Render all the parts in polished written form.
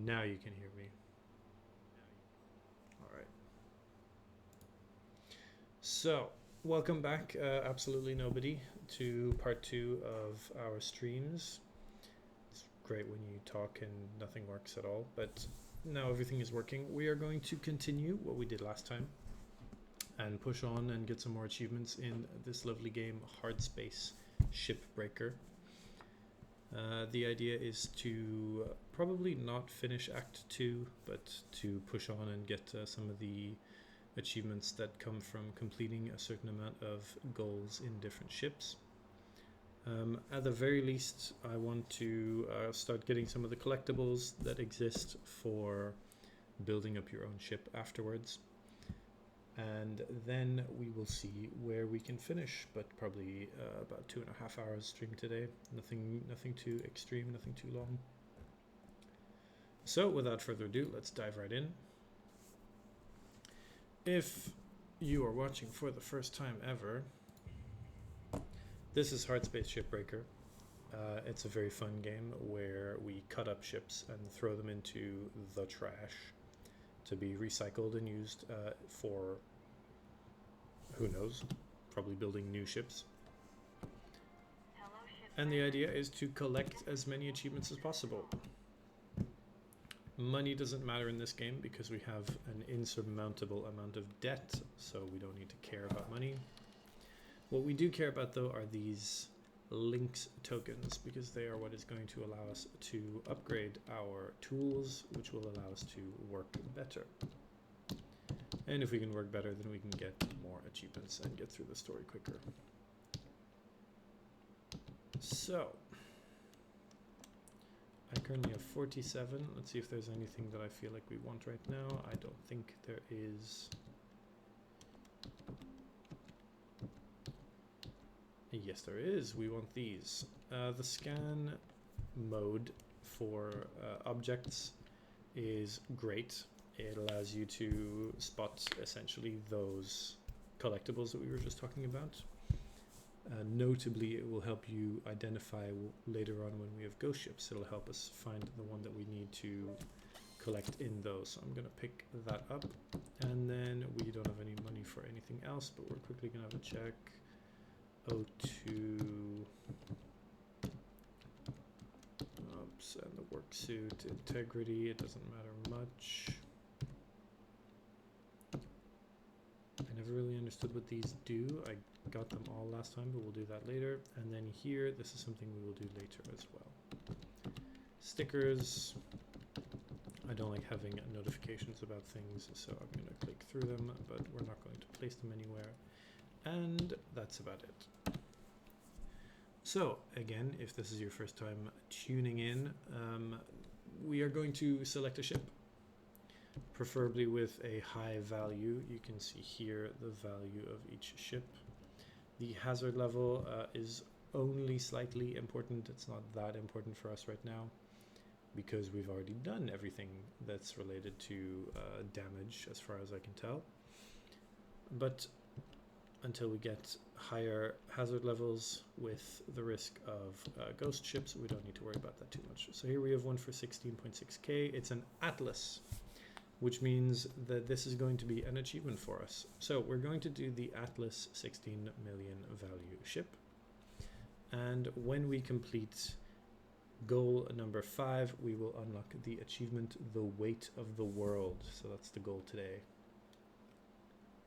Now you can hear me. All right. So, welcome back, absolutely nobody, to part 2 of our streams. It's great when you talk and nothing works at all, but now everything is working. We are going to continue what we did last time and push on and get some more achievements in this lovely game, Hardspace Shipbreaker. The idea is to probably not finish Act 2, but to push on and get some of the achievements that come from completing a certain amount of goals in different ships. At the very least, I want to start getting some of the collectibles that exist for building up your own ship afterwards. And then we will see where we can finish, but probably about 2.5 hours stream today. Nothing too extreme, nothing too long. So without further ado, let's dive right in. If you are watching for the first time ever, this is Hardspace Shipbreaker. It's a very fun game where we cut up ships and throw them into the trash to be recycled and used for, who knows, probably building new ships. And the idea is to collect as many achievements as possible. Money doesn't matter in this game because we have an insurmountable amount of debt, so we don't need to care about money. What we do care about, though, are these links tokens, because they are what is going to allow us to upgrade our tools, which will allow us to work better. And if we can work better, then we can get more achievements and get through the story quicker. So, I currently have 47. Let's see if there's anything that I feel like we want right now. I don't think there is. Yes, there is. We want these. The scan mode for objects is great. It allows you to spot essentially those collectibles that we were just talking about. Notably, it will help you identify later on when we have ghost ships. It'll help us find the one that we need to collect in those. So I'm going to pick that up. And then we don't have any money for anything else, but we're quickly going to have a check. O2, oops, and the work suit, integrity, it doesn't matter much. I never really understood what these do. I got them all last time, but we'll do that later. And then here, this is something we will do later as well. Stickers. I don't like having notifications about things, so I'm going to click through them, but we're not going to place them anywhere. And that's about it. So again, if this is your first time tuning in, we are going to select a ship, preferably with a high value. You can see here the value of each ship. The hazard level is only slightly important. It's not that important for us right now because we've already done everything that's related to damage as far as I can tell. But until we get higher hazard levels with the risk of ghost ships, we don't need to worry about that too much. So here we have one for 16.6k. It's an Atlas, which means that this is going to be an achievement for us. So we're going to do the Atlas 16 million value ship. And when we complete goal number 5, we will unlock the achievement, the weight of the world. So that's the goal today,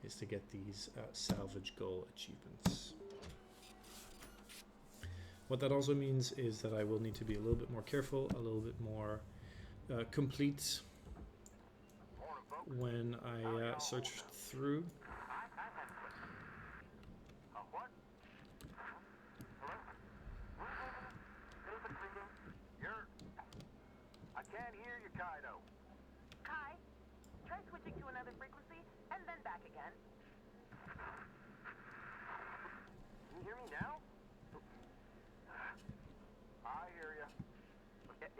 is to get these salvage goal achievements. What that also means is that I will need to be a little bit more careful, a little bit more complete when I search through. I can't hear you, Kaido. Kai, try switching to another frequency and then back again. Can you hear me now? I hear you.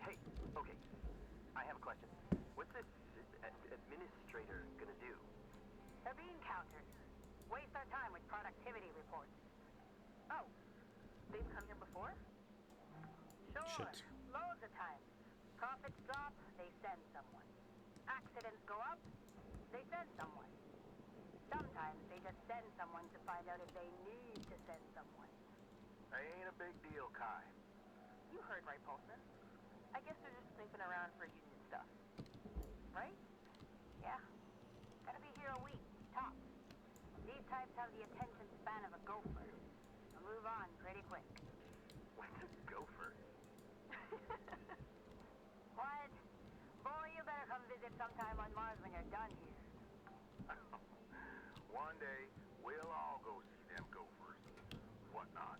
Hey, okay. I have a question. What's this administrator gonna do? They're being countered. Waste our time with productivity reports. Oh, they've come here before? Sure. Shit. Loads of times. Profits drop, they send accidents go up, they send someone. Sometimes they just send someone to find out if they need to send someone. That ain't a big deal, Kai. You heard right, Paulson. I guess they're just snooping around for union stuff. Right? Yeah. Gotta be here a week, tops. These types have the attention span of a gopher. They'll move on pretty quick. What's a gopher? What? Boy, you better come visit sometime on Mars when you're done here. One day, we'll all go see them gophers. Whatnot.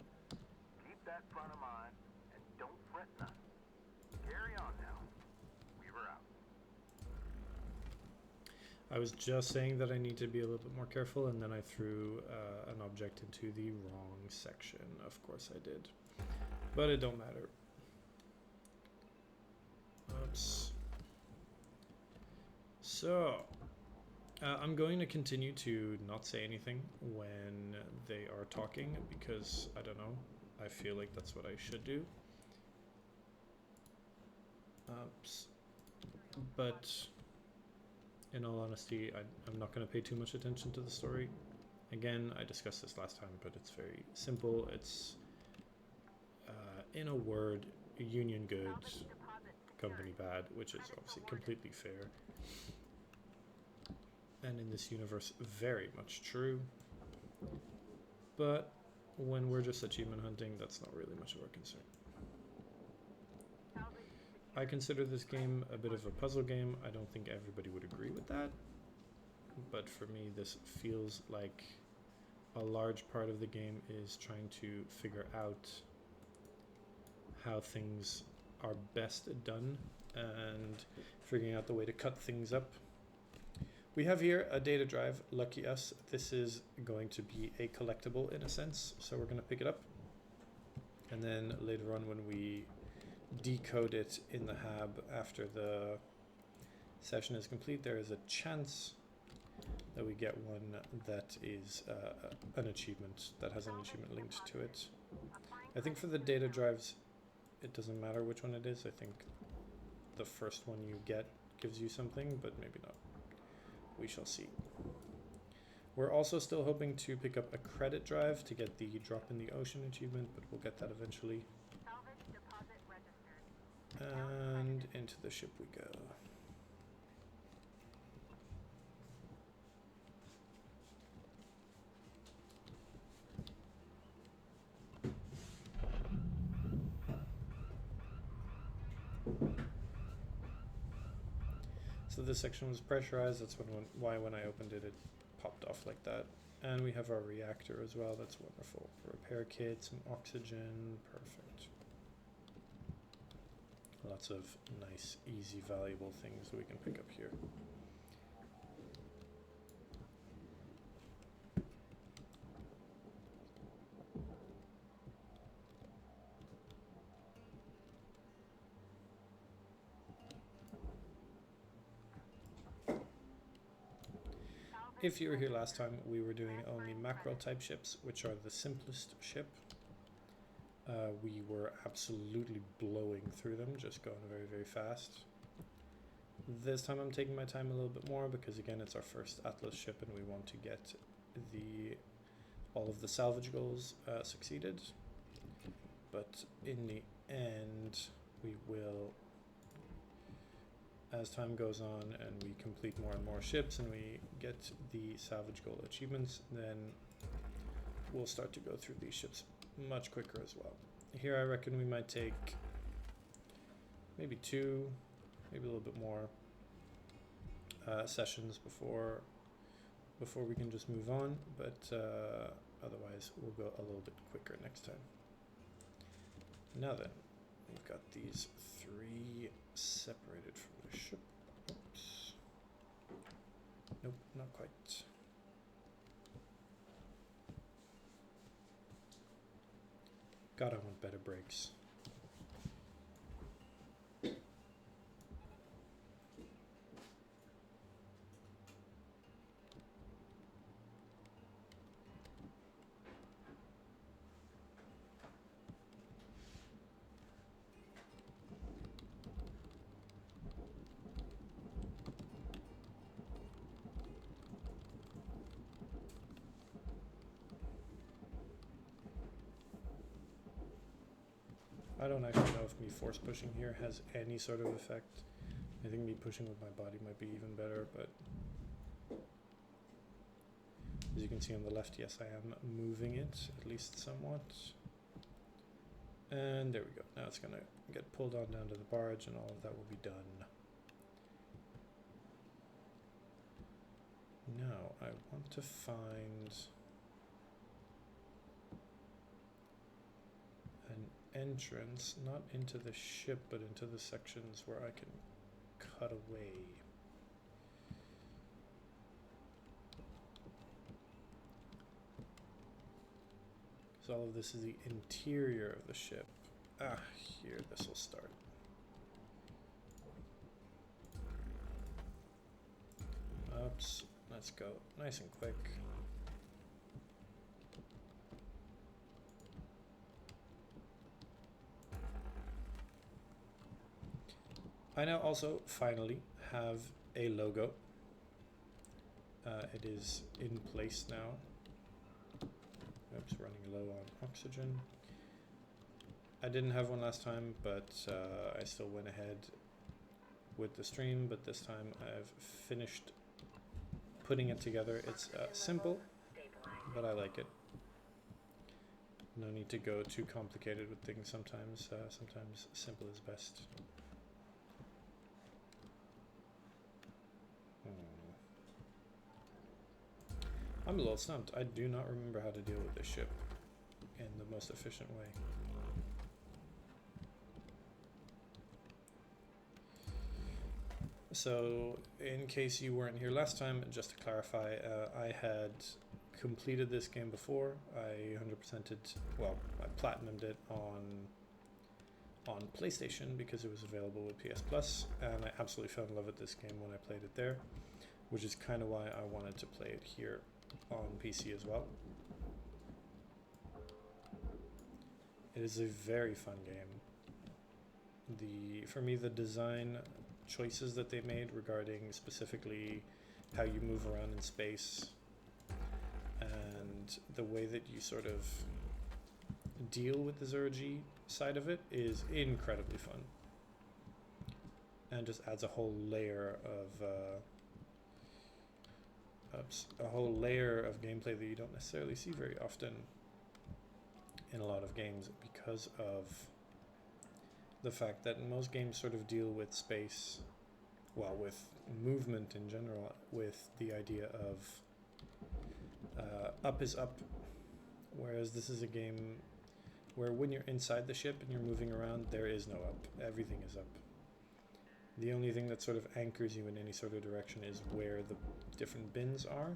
Keep that front of mind, and don't fret none. Carry on now. Weaver out. I was just saying that I need to be a little bit more careful, and then I threw an object into the wrong section. Of course I did. But it don't matter. Oops. So, I'm going to continue to not say anything when they are talking because, I don't know, I feel like that's what I should do. But in all honesty, I'm not going to pay too much attention to the story. Again, I discussed this last time, but it's very simple. It's, in a word, union good, company bad, which is obviously completely fair. And in this universe, very much true. But when we're just achievement hunting, that's not really much of a concern. I consider this game a bit of a puzzle game. I don't think everybody would agree with that. But for me, this feels like a large part of the game is trying to figure out how things are best done and figuring out the way to cut things up. We have here a data drive. Lucky us, this is going to be a collectible in a sense, so we're going to pick it up. And then later on when we decode it in the hab after the session is complete, there is a chance that we get one that is an achievement, that has an achievement linked to it. I think for the data drives, it doesn't matter which one it is. I think the first one you get gives you something, but maybe not. We shall see. We're also still hoping to pick up a credit drive to get the drop in the ocean achievement, but we'll get that eventually. Salvage deposit registered. And into the ship we go. So this section was pressurized. That's why when I opened it, it popped off like that. And we have our reactor as well. That's wonderful. Repair kit, some oxygen. Perfect. Lots of nice, easy, valuable things that we can pick up here. If you were here last time, we were doing only macro type ships, which are the simplest ship. We were absolutely blowing through them, just going very, very fast. This time I'm taking my time a little bit more because again, it's our first Atlas ship and we want to get all of the salvage goals succeeded. But in the end, we will, as time goes on and we complete more and more ships and we get the salvage goal achievements, then we'll start to go through these ships much quicker as well. Here I reckon we might take maybe 2, maybe a little bit more sessions before we can just move on, but otherwise we'll go a little bit quicker next time. Now then, we've got these 3 separated from the ship. Oops. Nope, not quite. God, I want better brakes. I don't actually know if me force pushing here has any sort of effect. I think me pushing with my body might be even better, but as you can see on the left, yes, I am moving it, at least somewhat. And there we go. Now it's gonna get pulled on down to the barge and all of that will be done. Now I want to find an entrance, not into the ship, but into the sections where I can cut away. Because all of this is the interior of the ship. Ah, here, this will start. Oops, let's go nice and quick. I now also finally have a logo. It is in place now. Oops, running low on oxygen. I didn't have one last time, but I still went ahead with the stream, but this time I've finished putting it together. It's simple, but I like it. No need to go too complicated with things sometimes. Sometimes simple is best. I'm a little stumped. I do not remember how to deal with this ship in the most efficient way. So, in case you weren't here last time, just to clarify, I had completed this game before. I 100%ed, well, I platinumed it on PlayStation because it was available with PS Plus, and I absolutely fell in love with this game when I played it there, which is kind of why I wanted to play it here on PC as well. It is a very fun game. For me, the design choices that they made regarding specifically how you move around in space and the way that you sort of deal with the zero-G side of it is incredibly fun, and just adds a whole layer of gameplay that you don't necessarily see very often in a lot of games, because of the fact that most games sort of deal with space, well, with movement in general, with the idea of up is up, whereas this is a game where when you're inside the ship and you're moving around, there is no up. Everything is up. The only thing that sort of anchors you in any sort of direction is where the different bins are.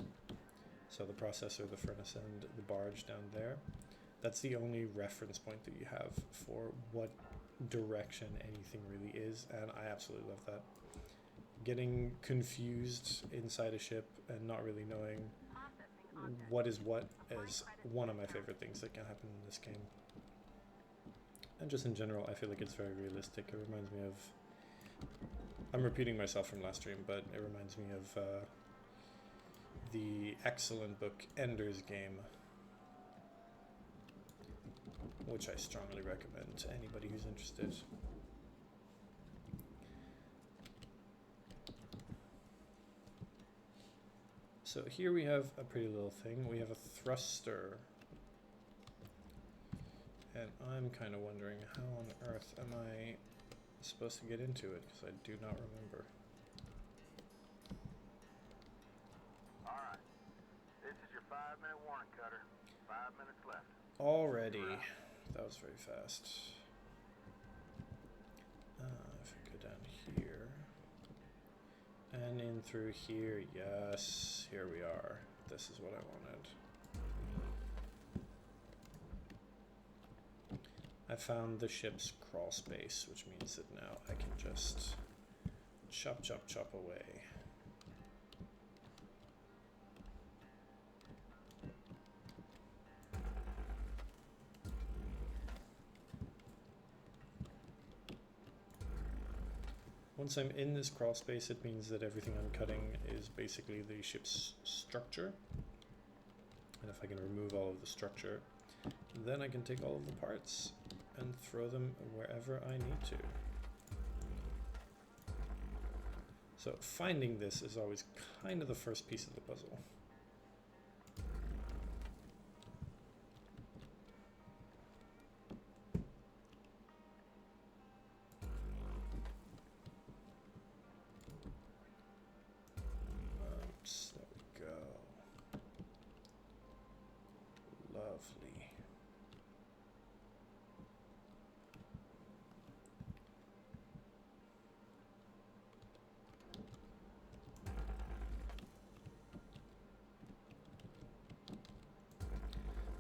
So the processor, the furnace, and the barge down there. That's the only reference point that you have for what direction anything really is, and I absolutely love that. Getting confused inside a ship and not really knowing what is what is one of my favorite things that can happen in this game. And just in general, I feel like it's very realistic. It reminds me of, I'm repeating myself from last stream, but it reminds me of the excellent book Ender's Game, which I strongly recommend to anybody who's interested. So here we have a pretty little thing. We have a thruster. And I'm kind of wondering, how on earth am I supposed to get into it? Because I do not remember. Alright. This is your 5-minute warning, Cutter. 5 minutes left. Already. That was very fast. If I go down here. And in through here, yes, here we are. This is what I wanted. I found the ship's crawl space, which means that now I can just chop, chop, chop away. Once I'm in this crawl space, it means that everything I'm cutting is basically the ship's structure. And if I can remove all of the structure, then I can take all of the parts and throw them wherever I need to. So finding this is always kind of the first piece of the puzzle. Oops, there we go. Lovely.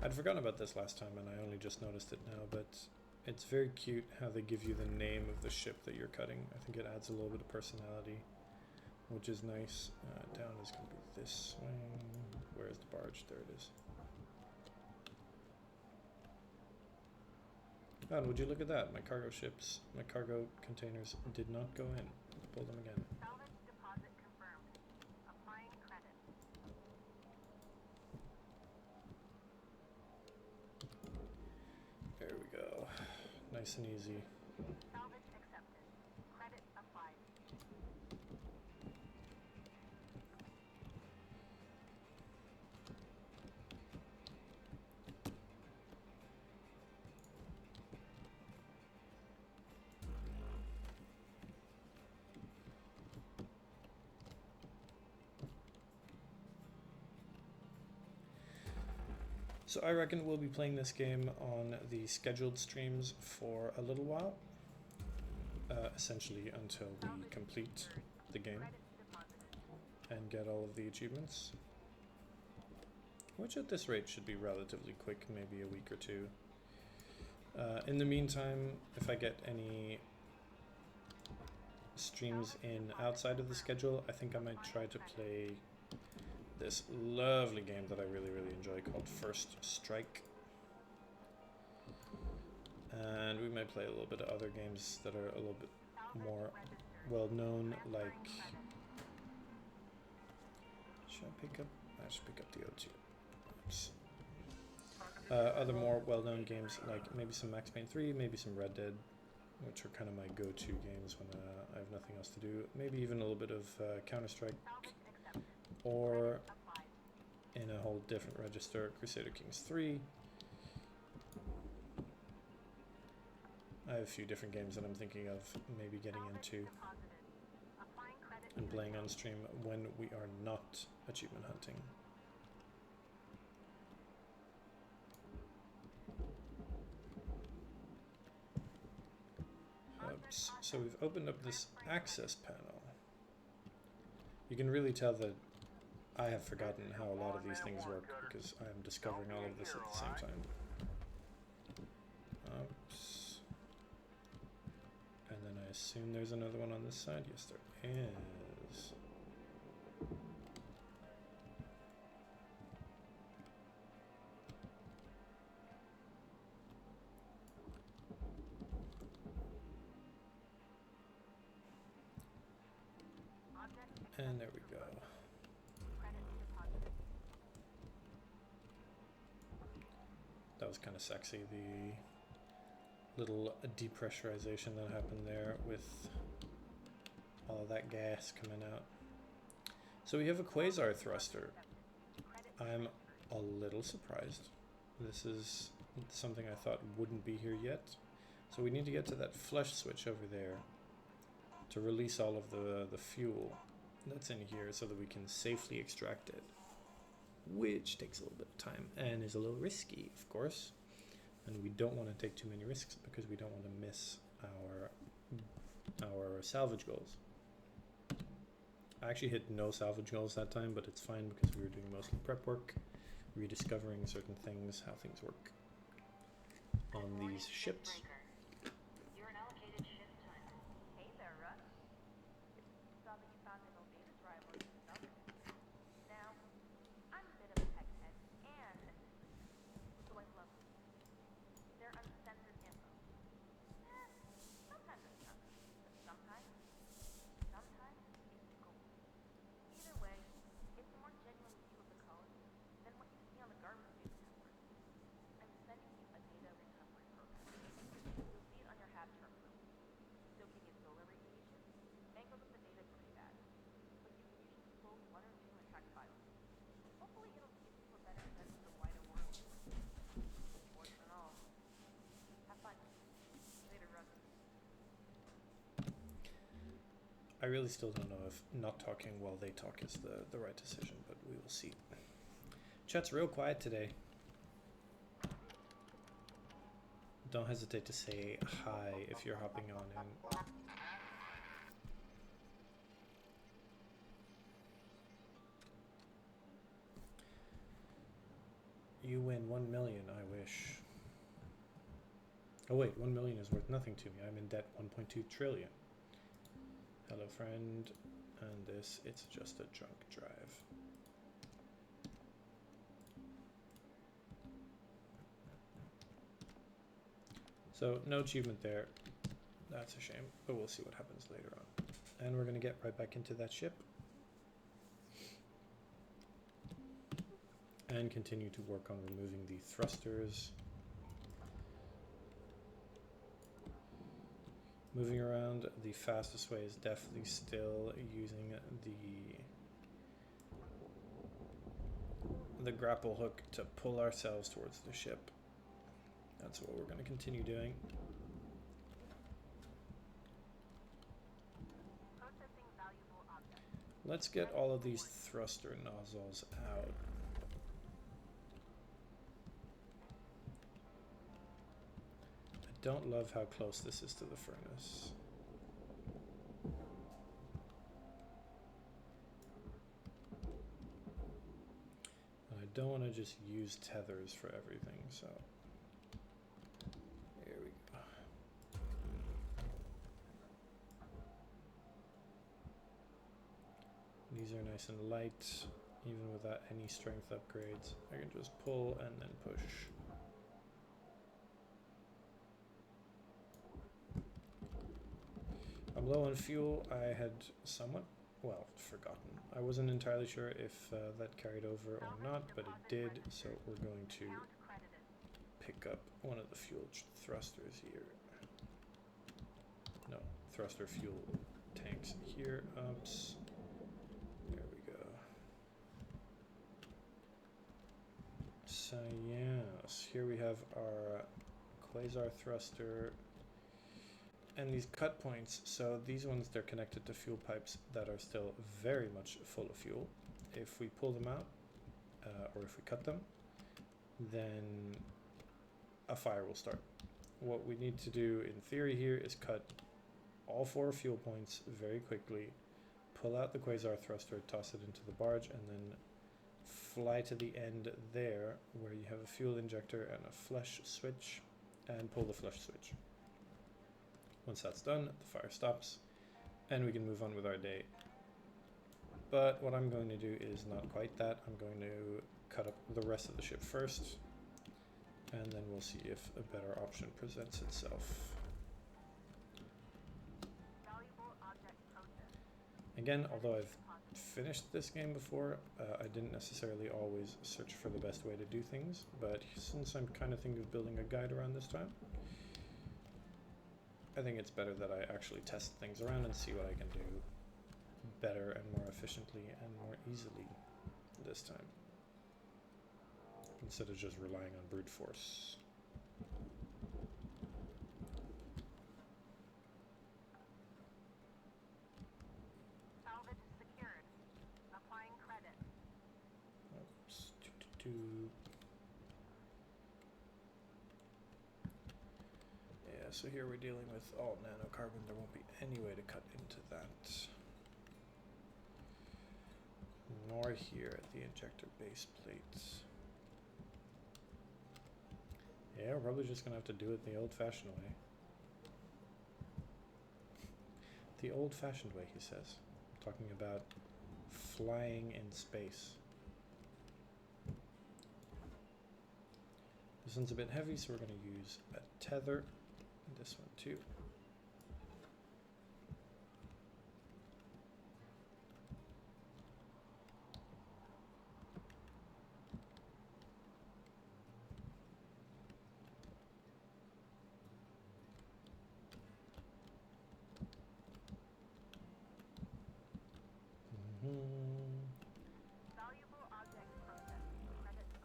I'd forgotten about this last time and I only just noticed it now, but it's very cute how they give you the name of the ship that you're cutting. I think it adds a little bit of personality, which is nice. Down is going to be this way. Where's the barge? There it is. Oh, and would you look at that? My cargo containers did not go in. Let's pull them again. Salvage deposit confirmed. Applying credit. There we go. Nice and easy. Salvage accepted. Credit applied. So I reckon we'll be playing this game on the scheduled streams for a little while, essentially until we complete the game and get all of the achievements, which at this rate should be relatively quick, maybe a week or two. In the meantime, if I get any streams in outside of the schedule, I think I might try to play this lovely game that I really, really enjoy called First Strike. And we might play a little bit of other games that are a little bit more well known, like... Should I pick up? I should pick up the O2. Oops. Other more well known games like maybe some Max Payne 3, maybe some Red Dead, which are kind of my go-to games when I have nothing else to do. Maybe even a little bit of Counter-Strike. Or in a whole different register, Crusader Kings 3. I have a few different games that I'm thinking of maybe getting into and playing on stream when we are not achievement hunting. Oops. So we've opened up this access panel. You can really tell that I have forgotten how a lot of these things work because I am discovering all of this at the same time. Oops. And then I assume there's another one on this side. Yes, there is. And there we go. That was kind of sexy, the little depressurization that happened there with all of that gas coming out. So we have a quasar thruster. I'm a little surprised. This is something I thought wouldn't be here yet. So we need to get to that flush switch over there to release all of the fuel that's in here so that we can safely extract it, which takes a little bit of time and is a little risky, of course, and we don't want to take too many risks because we don't want to miss our salvage goals. I actually hit no salvage goals that time, but it's fine because we were doing mostly prep work, rediscovering certain things, how things work on these ships. That's the wider world. Warts and all. Have fun. Later, brother. I really still don't know if not talking while they talk is the right decision, but we will see. Chat's real quiet today. Don't hesitate to say hi if you're hopping on in. You win 1 million, I wish. Oh wait, 1 million is worth nothing to me. I'm in debt 1.2 trillion. Hello friend, and this, it's just a junk drive. So no achievement there. That's a shame, but we'll see what happens later on. And we're gonna get right back into that ship. And continue to work on removing the thrusters. Moving around, the fastest way is definitely still using the grapple hook to pull ourselves towards the ship. That's what we're going to continue doing. Processing valuable objects. Let's get all of these thruster nozzles out. I don't love how close this is to the furnace. And I don't want to just use tethers for everything, so here we go. These are nice and light, even without any strength upgrades. I can just pull and then push. I'm low on fuel. I had somewhat, well, forgotten. I wasn't entirely sure if that carried over or not, but it did, so we're going to pick up one of the fuel thrusters here. No, thruster fuel tanks here. Oops. There we go. So yes, here we have our quasar thruster. And these cut points, so these ones, they're connected to fuel pipes that are still very much full of fuel. If we pull them out, or if we cut them, then a fire will start. What we need to do in theory here is cut all 4 fuel points very quickly, pull out the quasar thruster, toss it into the barge, and then fly to the end there where you have a fuel injector and a flush switch, and pull the flush switch. Once that's done, the fire stops, and we can move on with our day. But what I'm going to do is not quite that. I'm going to cut up the rest of the ship first, and then we'll see if a better option presents itself. Valuable object processed. Again, although I've finished this game before, I didn't necessarily always search for the best way to do things, but since I'm kind of thinking of building a guide around this time, I think it's better that I actually test things around and see what I can do better and more efficiently and more easily this time, instead of just relying on brute force. Salvage secured. Applying credit. Oops. Yeah, so here we're dealing with all nanocarbon. There won't be any way to cut into that. Nor here at the injector base plate. Yeah, we're probably just gonna have to do it the old-fashioned way. The old-fashioned way, he says. Talking about flying in space. This one's a bit heavy, so we're gonna use a tether. This one too. Valuable object processed. Credits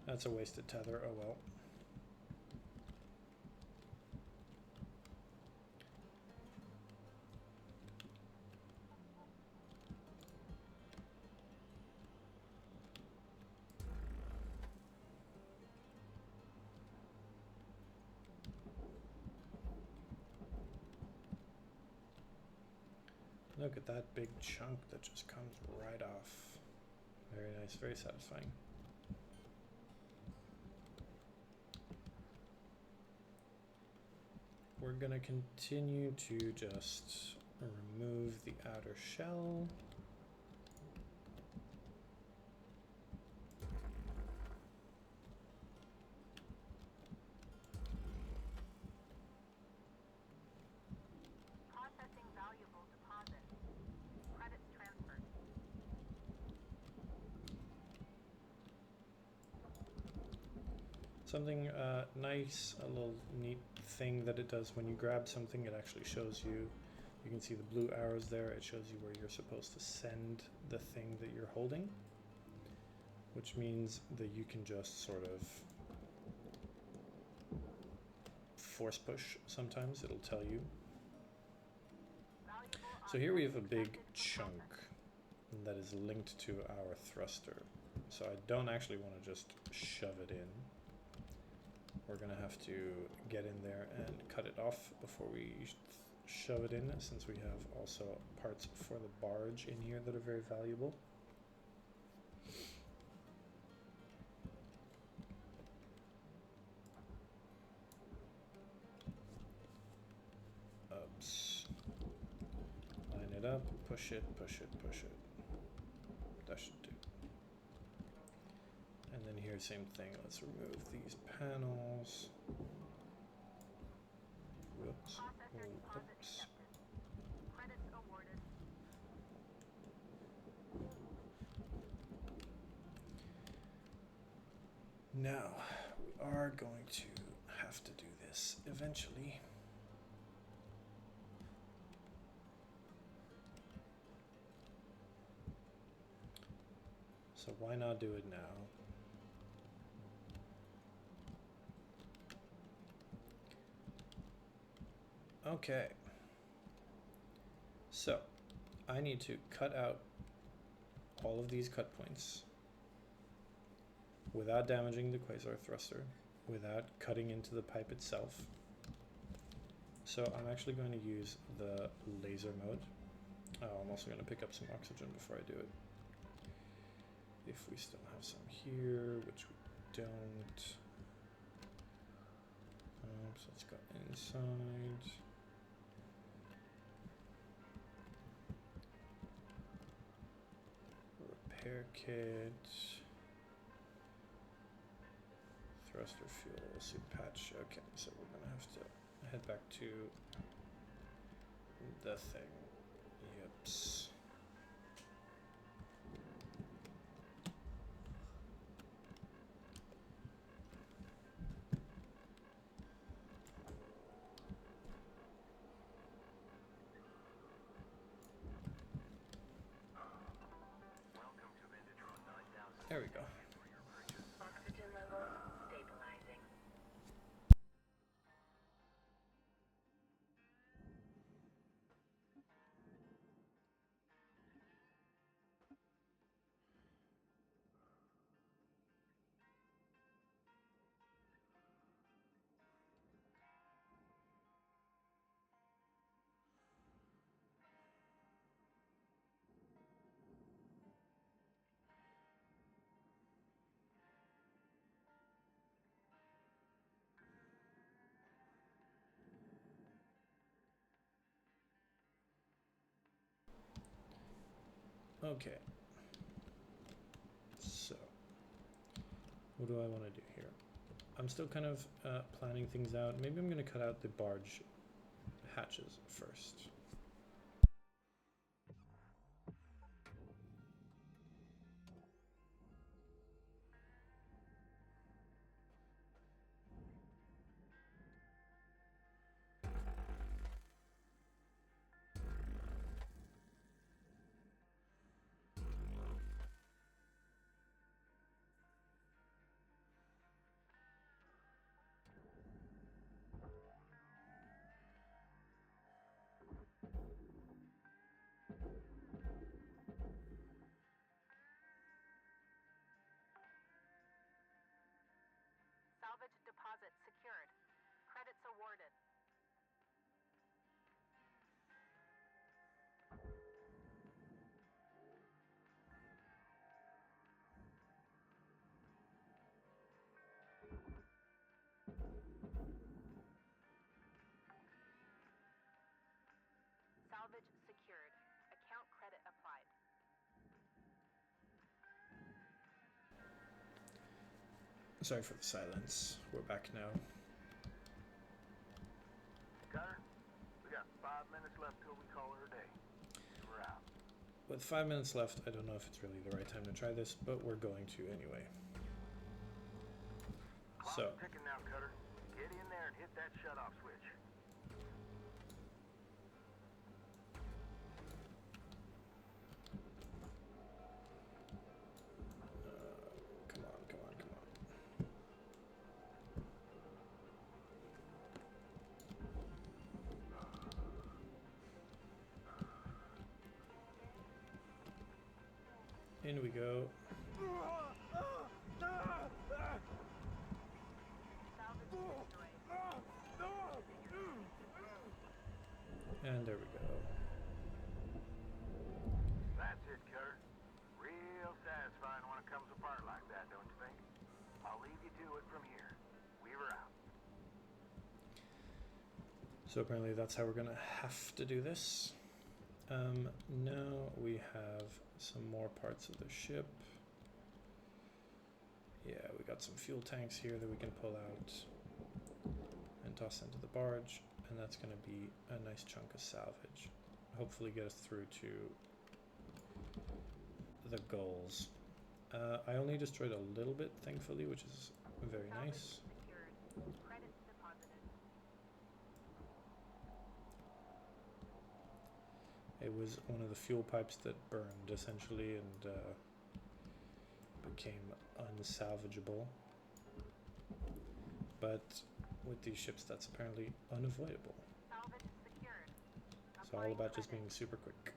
That's a wasted tether, oh well. Look at that big chunk that just comes right off. Very nice, very satisfying. We're gonna continue to just remove the outer shell. Processing valuable deposit. Credits transferred. Something nice, a little neat thing that it does when you grab something, it actually shows you, you can see the blue arrows there, it shows you where you're supposed to send the thing that you're holding, which means that you can just sort of force push sometimes, it'll tell you. So here we have a big chunk that is linked to our thruster. So I don't actually want to just shove it in. We're gonna have to get in there and cut it off before we shove it in, since we have also parts for the barge in here that are very valuable. Oops. Line it up, push it, push it, push it. That should do. And then here, same thing. Let's remove these panels. Whoops. Whoops. Credits awarded. Now, we are going to have to do this eventually. So why not do it now? Okay, so I need to cut out all of these cut points without damaging the quasar thruster, without cutting into the pipe itself. So I'm actually going to use the laser mode. Oh, I'm also going to pick up some oxygen before I do it. If we still have some here, which we don't. So let's go inside. Repair kit, thruster fuel, suit patch. Okay, so we're gonna have to head back to the thing. Yips. There we go. Oxygen level stabilizing. Okay. So, what do I want to do here? I'm still kind of planning things out. Maybe I'm going to cut out the barge hatches first. Sorry for the silence. We're back now. Cutter, we got 5 minutes left till we call her a day. We're out. With 5 minutes left, I don't know if it's really the right time to try this, but we're going to anyway. Clock's So, ticking now, Cutter. Get in there and hit that shut-off switch. come on, come on, come on. In we go. And there we go. That's it, Cutter. Real satisfying when it comes apart like that, don't you think? I'll leave you to it from here. Weaver out. So apparently that's how we're gonna have to do this. Now we have some more parts of the ship. Yeah, we got some fuel tanks here that we can pull out and toss into the barge, and that's going to be a nice chunk of salvage. Hopefully get us through to the goals. I only destroyed a little bit, thankfully, which is very nice. Credits deposited. It was one of the fuel pipes that burned, essentially, and became unsalvageable. But with these ships, that's apparently unavoidable. Salvage secured. It's all about just being super quick.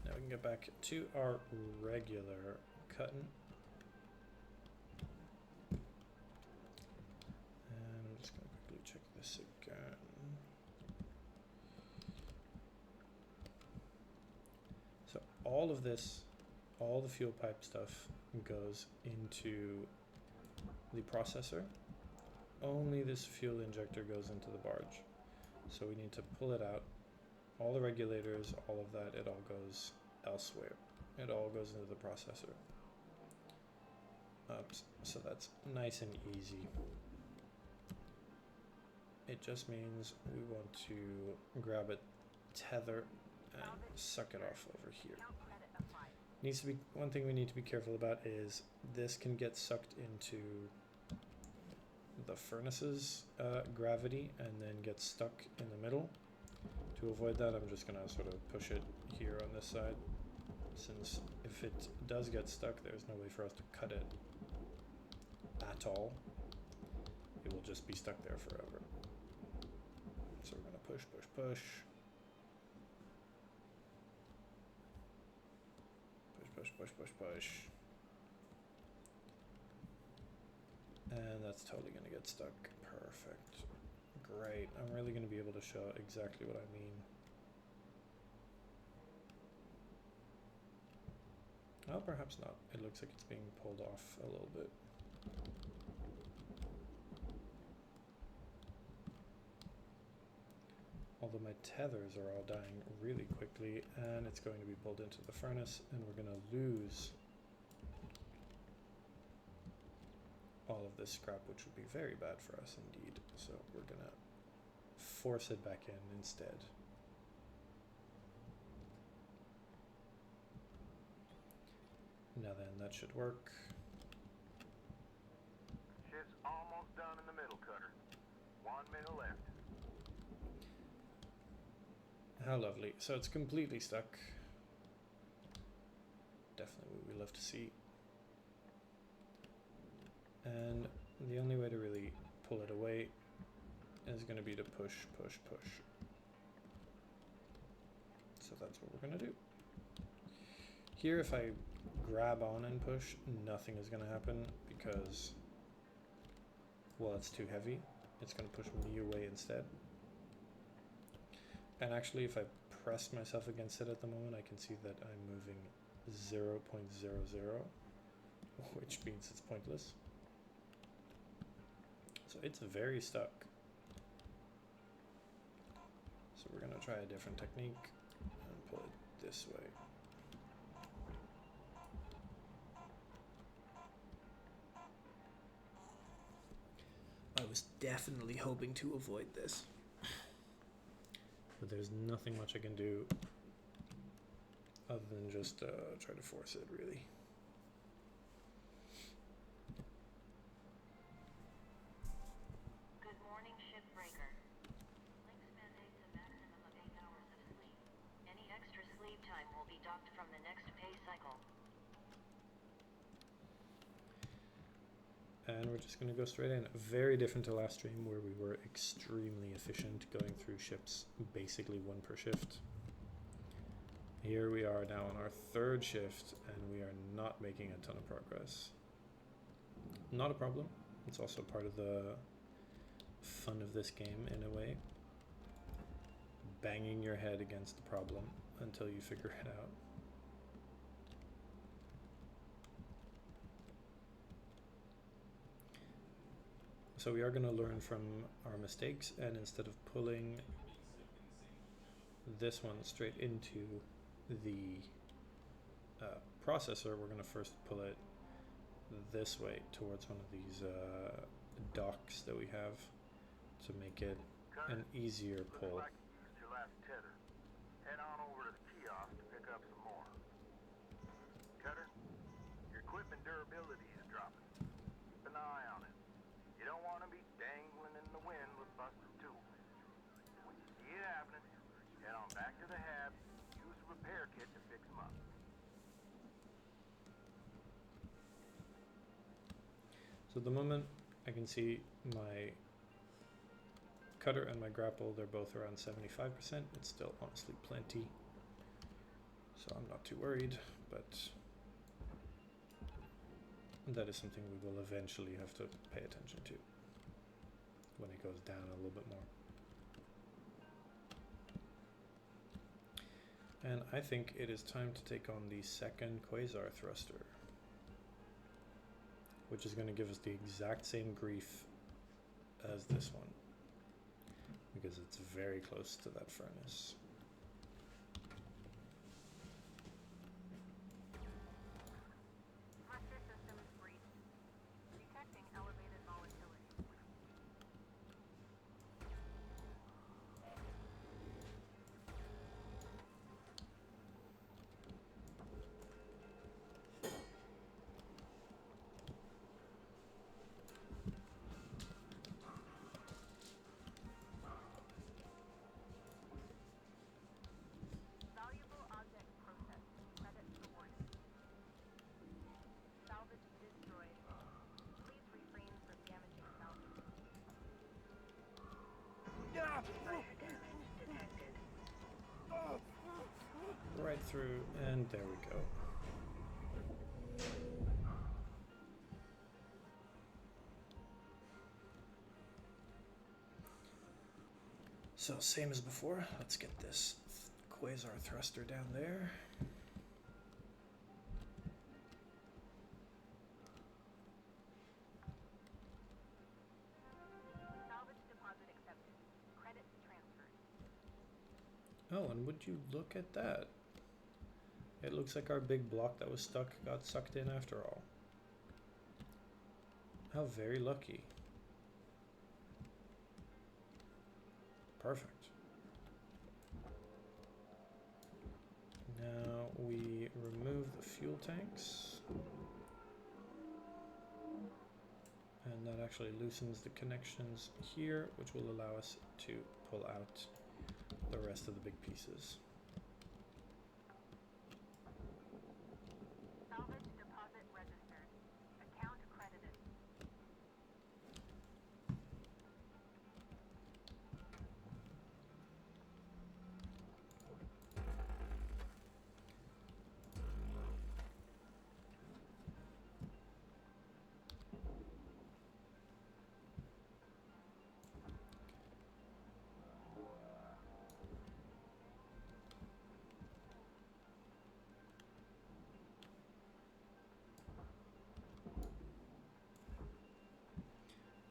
Now we can get back to our regular cutting. And I'm just going to quickly check this again. So all of this, all the fuel pipe stuff goes into the processor. Only this fuel injector goes into the barge. So we need to pull it out. All the regulators, all of that, it all goes elsewhere. It all goes into the processor. So that's nice and easy. It just means we want to grab a tether and suck it off over here. Needs to be one thing we need to be careful about is this can get sucked into the furnace's gravity and then get stuck in the middle. To avoid that, I'm just gonna sort of push it here on this side, since if it does get stuck, there's no way for us to cut it at all. It will just be stuck there forever. So we're gonna push, push, push. Push, push, push, push. And that's totally gonna get stuck. Perfect. Great. I'm really gonna be able to show exactly what I mean. Oh, perhaps not. It looks like it's being pulled off a little bit. Although my tethers are all dying really quickly, and it's going to be pulled into the furnace, and we're going to lose all of this scrap, which would be very bad for us indeed. So we're going to force it back in instead. Now then, that should work. Shit's almost done in the middle, Cutter. 1 minute left. How lovely. So it's completely stuck. Definitely what we love to see. And the only way to really pull it away is going to be to push, push, push. So that's what we're going to do. Here, if I grab on and push, nothing is going to happen because, well, it's too heavy. It's going to push me away instead. And actually, if I press myself against it at the moment, I can see that I'm moving 0.00, which means it's pointless. So it's very stuck. So we're going to try a different technique and pull it this way. was definitely hoping to avoid this. But there's nothing much I can do other than just try to force it, really. Good morning, shipbreaker. Lynx mandates a maximum of 8 hours of sleep. Any extra sleep time will be docked from the next pay cycle. And we're just going to go straight in. Very different to last stream where we were extremely efficient going through ships, basically one per shift. Here we are now on our third shift and we are not making a ton of progress. Not a problem. It's also part of the fun of this game in a way. Banging your head against the problem until you figure it out. So we are going to learn from our mistakes, and instead of pulling this one straight into the processor, we're going to first pull it this way towards one of these docks that we have to make it an easier pull. Looks like you used your last tether. Head on over to the kiosk to pick up some more. Cutter, your equipment durability is dropping. Keep an eye on it. You don't want to be dangling in the wind with busted tools. When you see it happening, head on back to the hab, use a repair kit to fix them up. So at the moment I can see my cutter and my grapple, they're both around 75%. It's still honestly plenty, so I'm not too worried, but that is something we will eventually have to pay attention to when it goes down a little bit more. And I think it is time to take on the second quasar thruster, which is going to give us the exact same grief as this one, because it's very close to that furnace. Thruster systems breached. Detecting elevated volatility. Valuable object processed. Credits rewarded. Salvage destroyed. Please refrain from damaging salvage. Fire damage detected. Right through, and there we go. So same as before, let's get this quasar thruster down there. Salvage deposit accepted. Credits transferred. Oh, and would you look at that? It looks like our big block that was stuck got sucked in after all. How very lucky. Perfect. Now we remove the fuel tanks. And that actually loosens the connections here, which will allow us to pull out the rest of the big pieces. Salvage deposit registered. Account credited.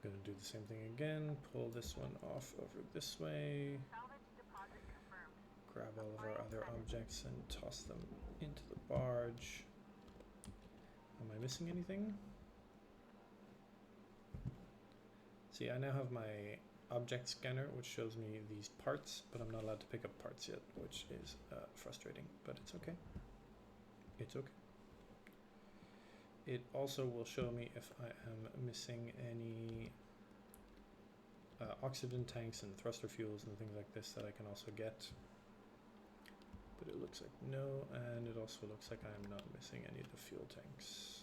Gonna do the same thing again, pull this one off over this way, Salvage deposit confirmed. grab all of our other objects and toss them into the barge. Am I missing anything? See, I now have my object scanner, which shows me these parts, but I'm not allowed to pick up parts yet, which is frustrating, but it's okay. It's okay. It also will show me if I am missing any oxygen tanks and thruster fuels and things like this that I can also get. But it looks like no, and it also looks like I am not missing any of the fuel tanks.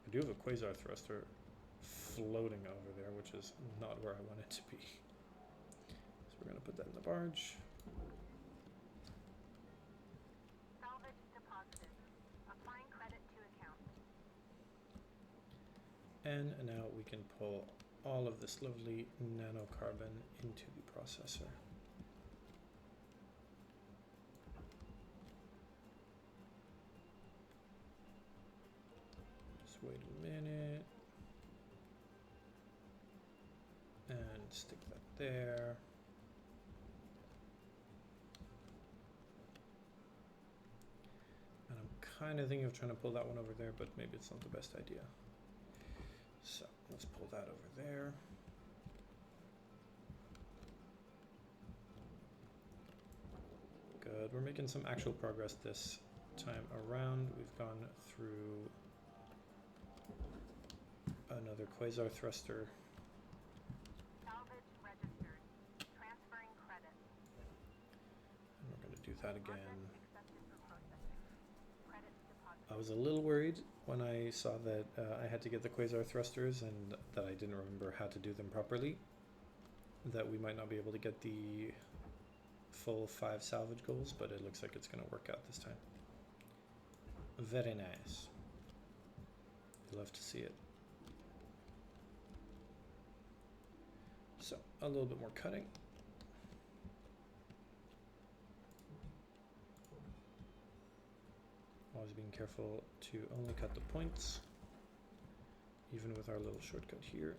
I do have a quasar thruster floating over there, which is not where I want it to be. So we're going to put that in the barge. Salvage deposited. Applying credit to account. And now we can pull all of this lovely nanocarbon into the processor. Just wait a minute. And stick that there. And I'm kind of thinking of trying to pull that one over there, but maybe it's not the best idea. So let's pull that over there. Good, we're making some actual progress this time around. We've gone through another quasar thruster. Salvage registered. Transferring credit. And we're going to do that again. Object accepted for processing. Credit deposited. I was a little worried when I saw that I had to get the quasar thrusters and that I didn't remember how to do them properly, that we might not be able to get the full 5 salvage goals, but it looks like it's going to work out this time. Very nice. You love to see it. So, a little bit more cutting. Always being careful to only cut the points, even with our little shortcut here.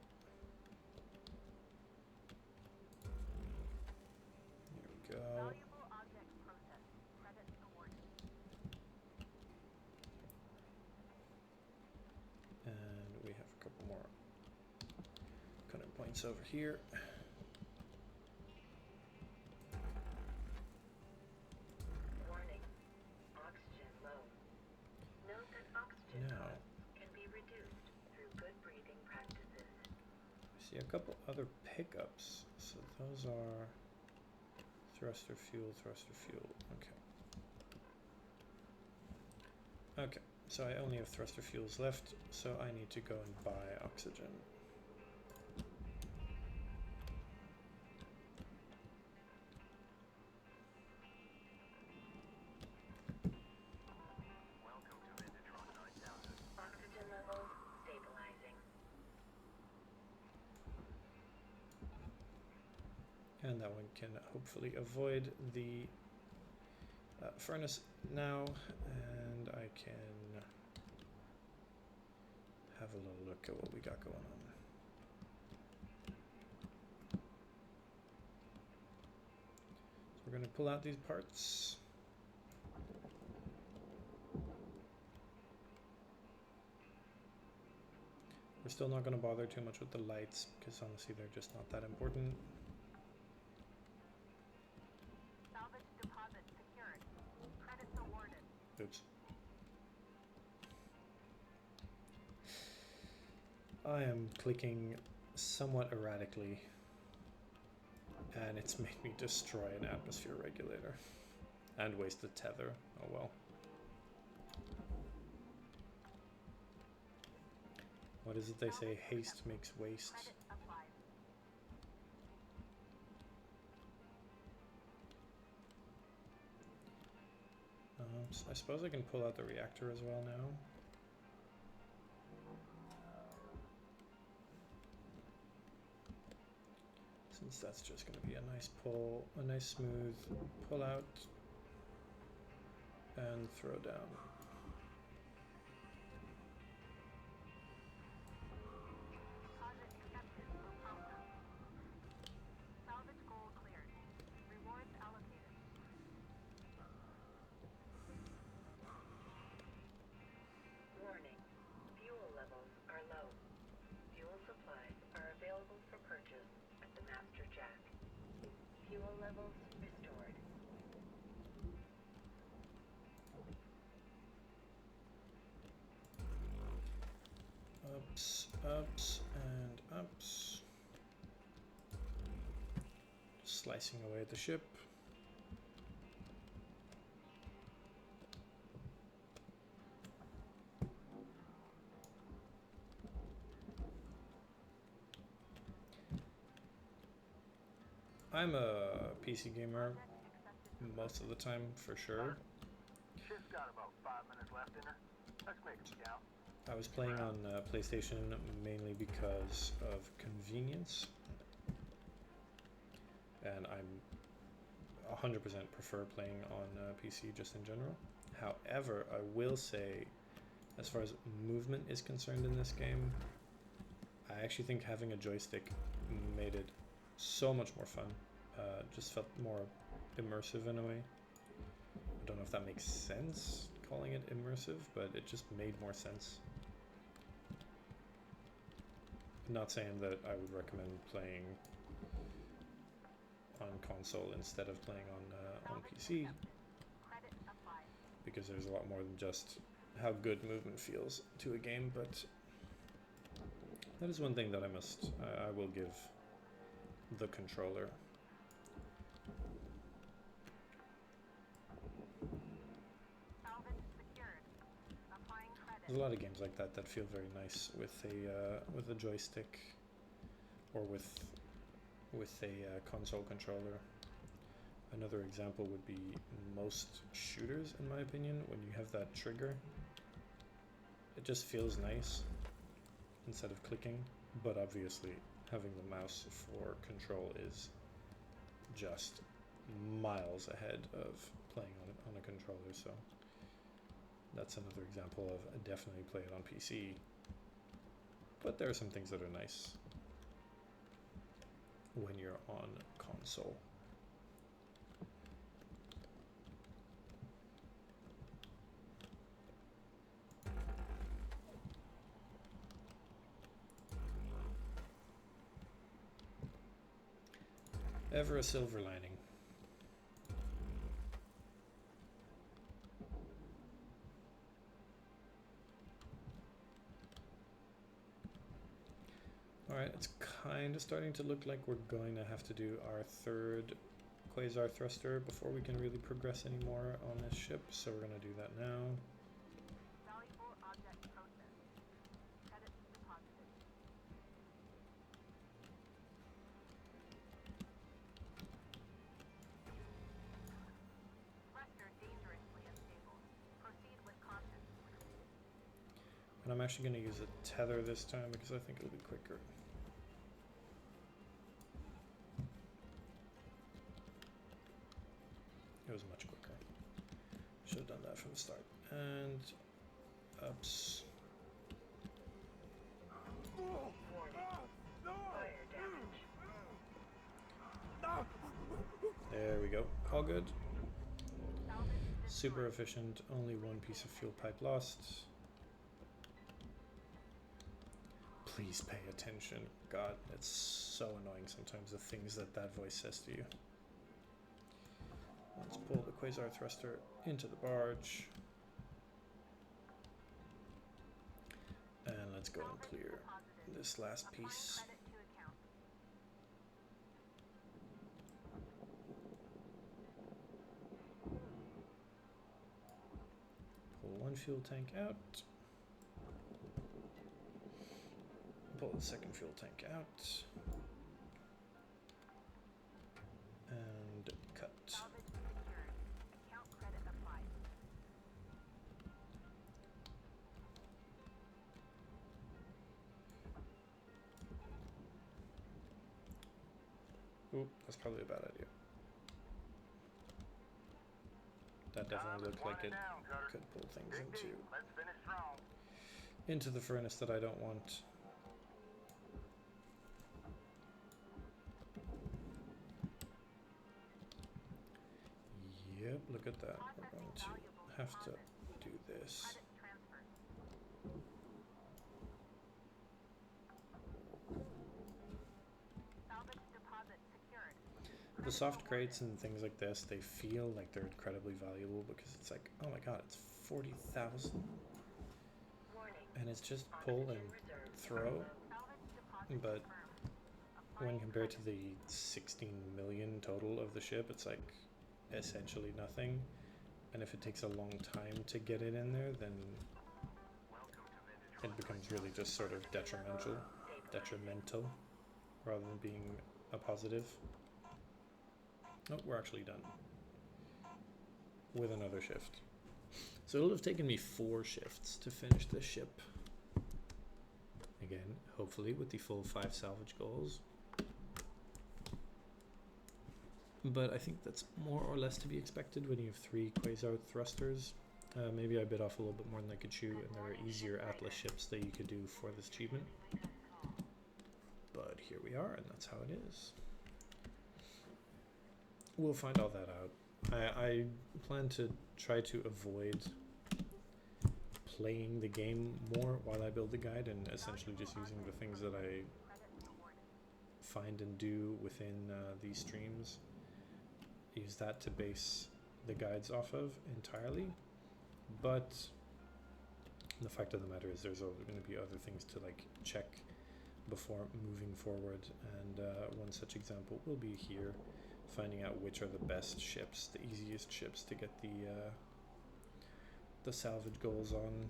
There we go. Valuable object processed. Credit awarded. And we have a couple more cutting points over here. Warning. Oxygen low. Note that oxygen Now, costs can be reduced through good breathing practices. we see a couple other pickups. So those are thruster fuel, okay. Okay, so I only have thruster fuels left, so I need to go and buy oxygen. Welcome to Megatron 9000. Oxygen levels stabilizing. And that one can hopefully avoid the furnace now, and I can have a little look at what we got going on. So we're going to pull out these parts. We're still not going to bother too much with the lights because honestly they're just not that important. Salvage deposit secured. Credits awarded. Oops. I am clicking somewhat erratically, and it's made me destroy an atmosphere regulator and waste the tether. Oh well. What is it they say? Haste makes waste. Credit applied. So I suppose I can pull out the reactor as well now. Since that's just going to be a nice pull, a nice smooth pull out and throw down. Deposit accepted for process. Salvage goal cleared. Rewards allocated. Warning. Fuel levels are low. Fuel supplies are available for purchase. levels restored. Ups, ups, and ups. Slicing away at the ship. I'm a PC gamer most of the time, for sure. Ship's got about 5 minutes left in her. Let's make it count. I was playing on PlayStation mainly because of convenience, and I'm 100% prefer playing on PC just in general. However, I will say, as far as movement is concerned in this game, I actually think having a joystick made it so much more fun. Just felt more immersive in a way. I don't know if that makes sense, calling it immersive, but it just made more sense. Not saying that I would recommend playing on console instead of playing on PC, because there's a lot more than just how good movement feels to a game, but that is one thing that I will give the controller. There's a lot of games like that that feel very nice with a joystick or with a console controller. Another example would be most shooters, in my opinion. When you have that trigger, it just feels nice instead of clicking. But obviously, having the mouse for control is just miles ahead of playing on a controller. So that's another example of definitely play it on PC. But there are some things that are nice when you're on console. Ever a silver lining. Alright, it's kind of starting to look like we're going to have to do our third quasar thruster before we can really progress anymore on this ship, so we're going to do that now. Valuable object processed. Credits deposited. Thruster dangerously unstable. Proceed with caution. And I'm actually going to use a tether this time because I think it'll be quicker. It was much quicker. Should have done that from the start. And ups. There we go. All good. Super efficient. Only one piece of fuel pipe lost. Please pay attention. God, it's so annoying sometimes, the things that voice says to you. Let's pull the quasar thruster into the barge. And let's go and clear this last piece. Pull one fuel tank out. Pull the second fuel tank out. And cut. Oop, that's probably a bad idea. That definitely looked like it could pull things into the furnace that I don't want. Yep, look at that. We're going to have to do this. The soft crates and things like this, they feel like they're incredibly valuable because it's like, oh my god, it's 40,000, and it's just pull and throw. But when compared to the 16 million total of the ship, it's like essentially nothing. And if it takes a long time to get it in there, then it becomes really just sort of detrimental rather than being a positive. Oh, we're actually done with another shift. So it'll have taken me 4 shifts to finish this ship. Again, hopefully with the full 5 salvage goals. But I think that's more or less to be expected when you have 3 quasar thrusters. Maybe I bit off a little bit more than I could chew, and there are easier Atlas ships that you could do for this achievement. But here we are, and that's how it is. We'll find all that out. I plan to try to avoid playing the game more while I build the guide, and essentially just using the things that I find and do within these streams. Use that to base the guides off of entirely. But the fact of the matter is there's always going to be other things to like check before moving forward, and one such example will be here, finding out which are the best ships, the easiest ships to get the salvage goals on.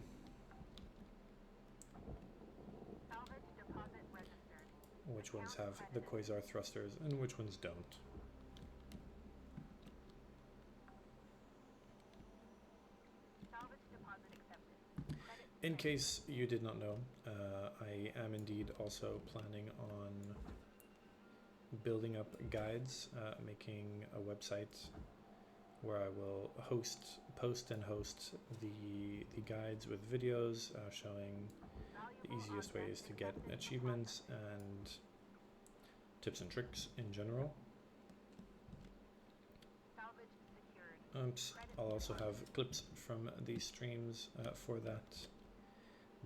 Which ones have the quasar thrusters and which ones don't. In case you did not know, I am indeed also planning on building up guides, making a website where I will post and host the guides with videos showing the easiest ways to get achievements and tips and tricks in general. I'll also have clips from these streams for that,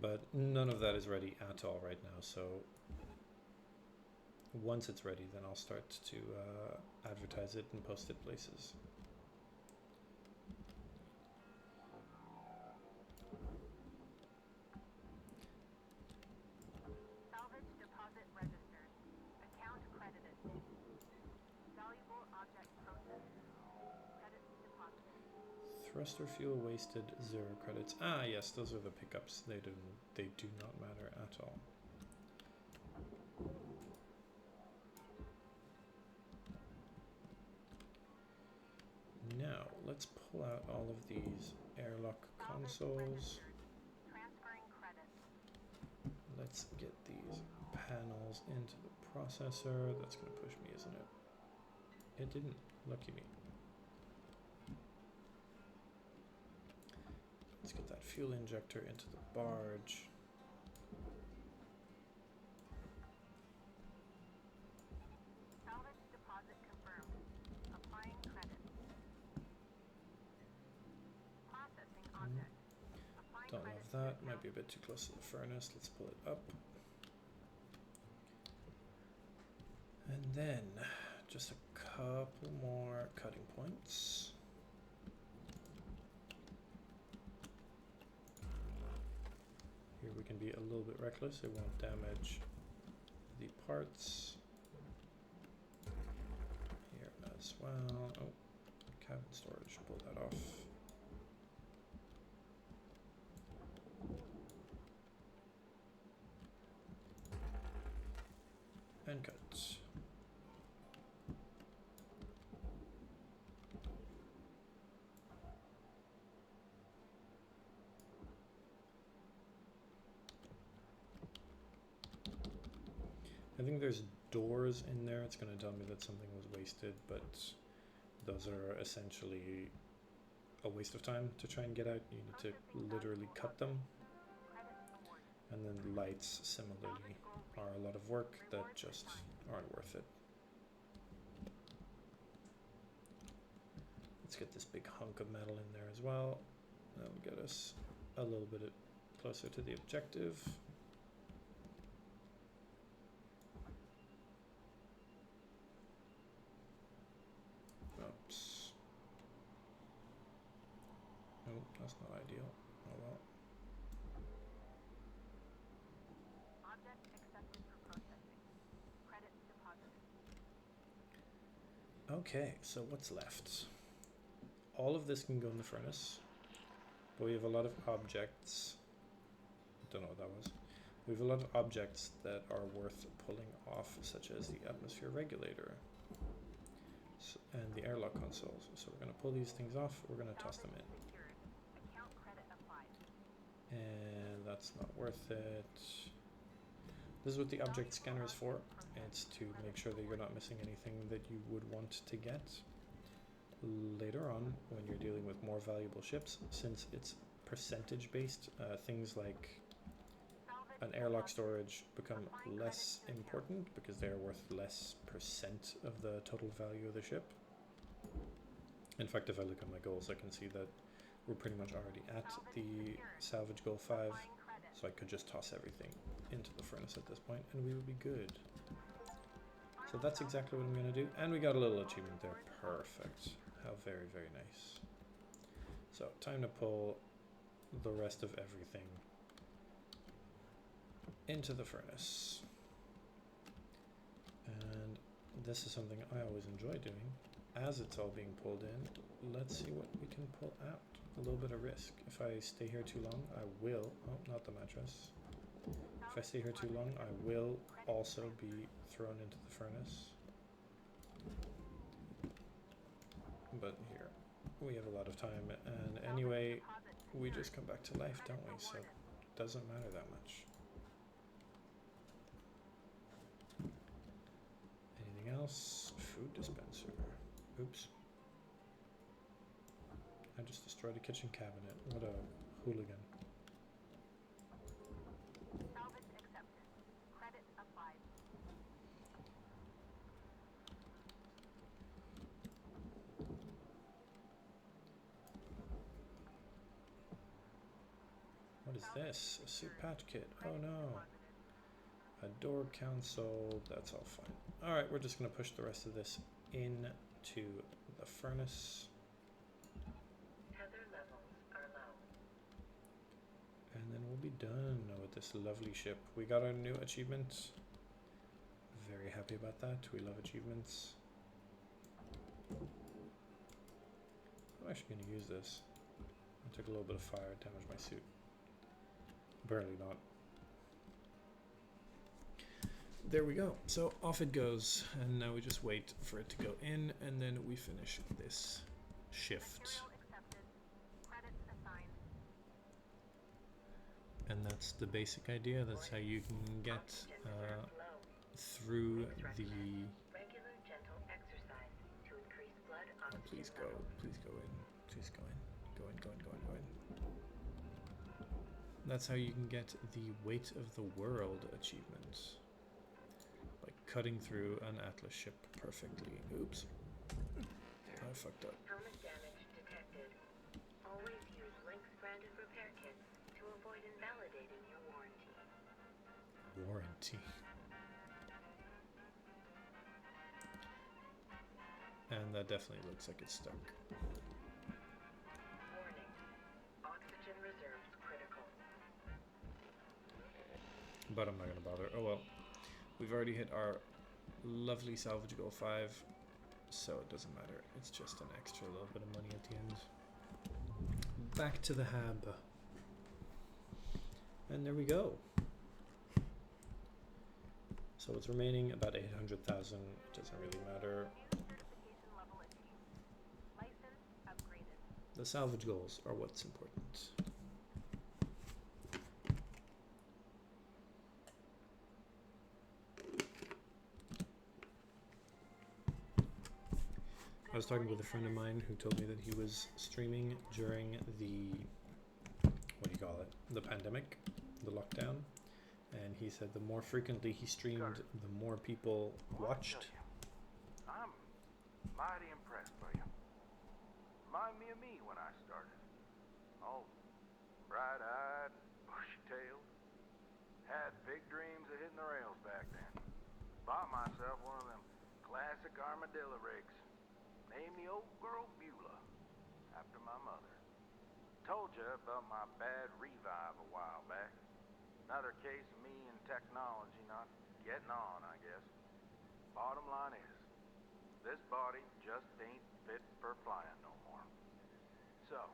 but none of that is ready at all right now, so once it's ready, then I'll start to advertise it and post it places. Salvage deposit registered. Account credited. Valuable object processed. Credits deposited. Thruster fuel wasted 0 credits. Ah, yes, those are the pickups. They do not matter at all. Now, let's pull out all of these airlock consoles. Transferring credits. Let's get these panels into the processor. That's going to push me, isn't it? It didn't. Lucky me. Let's get that fuel injector into the barge. Salvage deposit confirmed. Applying credits. Processing object. Applying Don't credits love to that. Might be a account. bit too close to the furnace. Let's pull it up. And then just a couple more cutting points. Here we can be a little bit reckless. It won't damage the parts. Here as well. Oh, cabin storage. Pull that off. And cut. I think there's doors in there. It's going to tell me that something was wasted, but those are essentially a waste of time to try and get out. You need to literally cut them. And then lights, similarly, are a lot of work that just aren't worth it. Let's get this big hunk of metal in there as well. That'll get us a little bit closer to the objective. That's not ideal. Oh well. Object accepted for processing. Credit deposited. Okay, so what's left? All of this can go in the furnace, but we have a lot of objects. Don't know what that was. We have a lot of objects that are worth pulling off, such as the atmosphere regulator and the airlock consoles. So we're going to pull these things off. We're going to toss them in. Secured. Account credit applied. And that's not worth it. This is what the object scanner is for. It's to make sure that you're not missing anything that you would want to get later on when you're dealing with more valuable ships. Since it's percentage based, things like an airlock storage become less important because they're worth less percent of the total value of the ship. In fact, if I look at my goals, I can see that we're pretty much already at the salvage goal 5, so I could just toss everything into the furnace at this point and we would be good. So that's exactly what I'm going to do. And we got a little achievement there. Perfect. How very, very nice. So time to pull the rest of everything into the furnace. And this is something I always enjoy doing. As it's all being pulled in, let's see what we can pull out. A little bit of risk. If I stay here too long, I will... Oh, not the mattress. If I stay here too long, I will also be thrown into the furnace. But here, we have a lot of time, and anyway, we just come back to life, don't we? So it doesn't matter that much. Anything else? Food dispenser. Oops. I just destroyed a kitchen cabinet. What a hooligan. Salvage accepted. Credit applied. What is this? A soup patch kit. Oh no. A door console. That's all fine. Alright, we're just going to push the rest of this into the furnace. Tether levels are low. And then we'll be done with this lovely ship. We got our new achievement. Very happy about that. We love achievements. I'm actually going to use this. I took a little bit of fire, damaged my suit. Barely not. There we go. So off it goes. And now we just wait for it to go in, and then we finish this shift. Material accepted. Credit assigned. And that's the basic idea. That's how you can get Oxygen reserves low. through the... Regular gentle exercise to increase blood Oh, oxygen please go. levels. Please go in. Please go in. Go in, go in, go in, go in. That's how you can get the Weight of the World achievement. By cutting through an Atlas ship perfectly. Oops. I fucked up. Helmet damage detected. Always use Lynx branded repair kits to avoid invalidating your warranty. Warranty. And that definitely looks like it's stuck. Warning. Oxygen reserves critical. But I'm not going to bother. Oh well. We've already hit our lovely salvage goal 5. So it doesn't matter. It's just an extra little bit of money at the end. Back to the hab. And there we go. So it's remaining about 800,000. It doesn't really matter. New certification level achieved. License upgraded. The salvage goals are what's important. I was talking with a friend of mine who told me that he was streaming during the, what do you call it, the pandemic, the lockdown, and he said the more frequently he streamed, the more people watched. I'm mighty impressed by you. Remind me of me when I started. All bright-eyed, bushy-tailed. Had big dreams of hitting the rails back then. Bought myself one of them classic armadillo rigs. Named the old girl Beulah, after my mother. told you about my bad revive a while back. Another case of me and technology not getting on, I guess. Bottom line is, this body just ain't fit for flying no more. So,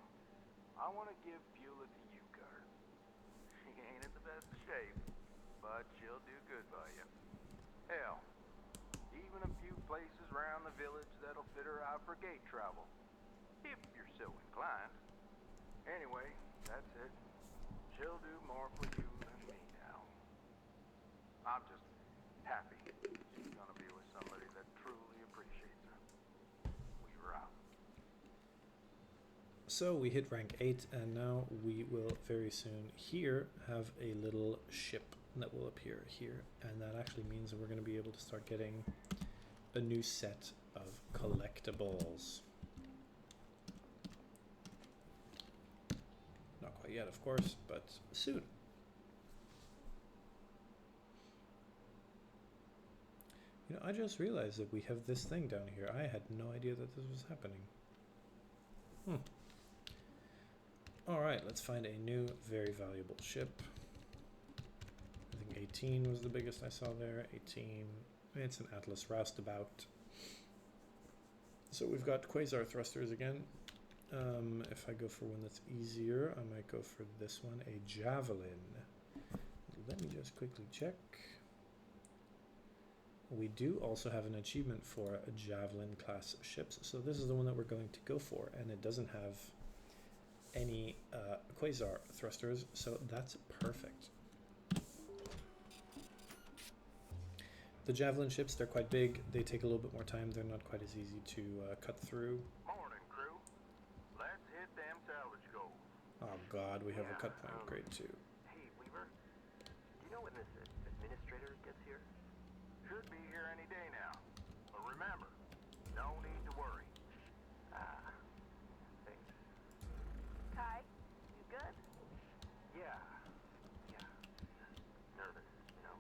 I want to give Beulah to you, Cutter. She ain't in the best of shape, but she'll do good by you. Hell, even a few places around the village that'll fit her out for gate travel, if you're so inclined. Anyway, that's it. She'll do more for you than me now. I'm just happy she's gonna be with somebody that truly appreciates her. We were out. So we hit rank 8, and now we will very soon here have a little ship that will appear here, and that actually means that we're going to be able to start getting a new set of collectibles. Not quite yet, of course, but soon. You know, I just realized that we have this thing down here. I had no idea that this was happening. Alright, let's find a new, very valuable ship. I think 18 was the biggest I saw there. 18. It's an Atlas roustabout. So we've got quasar thrusters again. If I go for one that's easier, I might go for this one, a javelin. Let me just quickly check. We do also have an achievement for a javelin class ships, so this is the one that we're going to go for, and it doesn't have any quasar thrusters, so that's perfect. The javelin ships, they're quite big, they take a little bit more time, they're not quite as easy to cut through. Morning, crew. Let's hit them salvage goals. Oh god, we have a cut point, grade 2. Hey, Weaver, do you know when this administrator gets here? Should be here any day now. But remember, no need to worry. Thanks. Kai, you good? Yeah. Nervous, you know.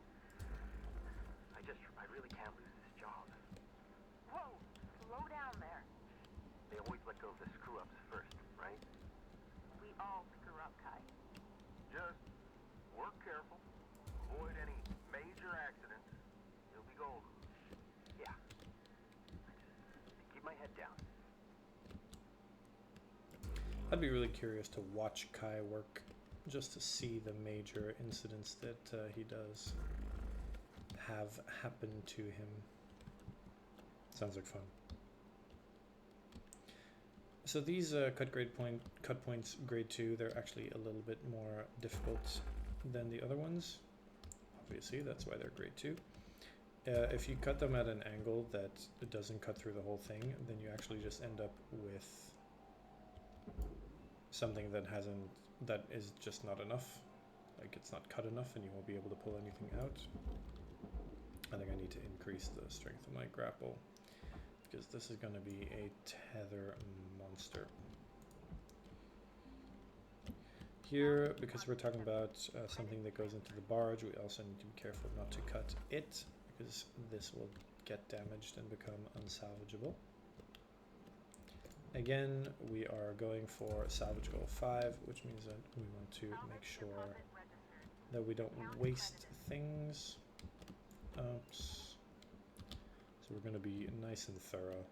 I really can't lose this job. Whoa, slow down there. They always let go of the screw-ups first, right? We all screw up, Kai. Just work careful. Avoid any major accidents. You'll be golden. Yeah. Just keep my head down. I'd be really curious to watch Kai work, just to see the major incidents that he does have happened to him. Sounds like fun. So these cut points grade 2, they're actually a little bit more difficult than the other ones. Obviously, that's why they're grade 2. If you cut them at an angle that it doesn't cut through the whole thing, then you actually just end up with something that is just not enough. Like, it's not cut enough and you won't be able to pull anything out. I think I need to increase the strength of my grapple, because this is going to be a tether monster. Here, because we're talking about something that goes into the barge, we also need to be careful not to cut it, because this will get damaged and become unsalvageable. Again, we are going for salvage goal 5, which means that we want to make sure that we don't waste things. Oops. So we're going to be nice and thorough.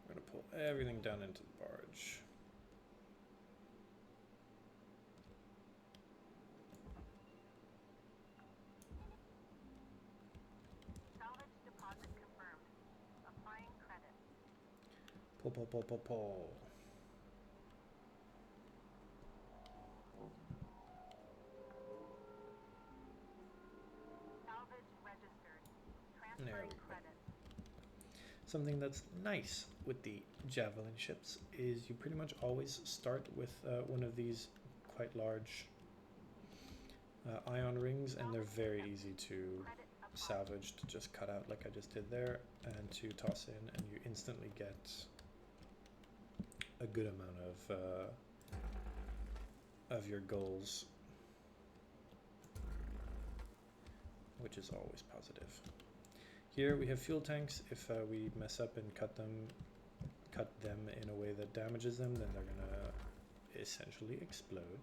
We're going to pull everything down into the barge. Salvage deposit confirmed. Applying credit. Pull. Salvage registered. There we Transferring go. credit. Something that's nice with the javelin ships is you pretty much always start with one of these quite large ion rings, and they're very easy to salvage, to just cut out like I just did there, and to toss in, and you instantly get a good amount of your goals, which is always positive. Here we have fuel tanks. If we mess up and cut them in a way that damages them, then they're gonna essentially explode,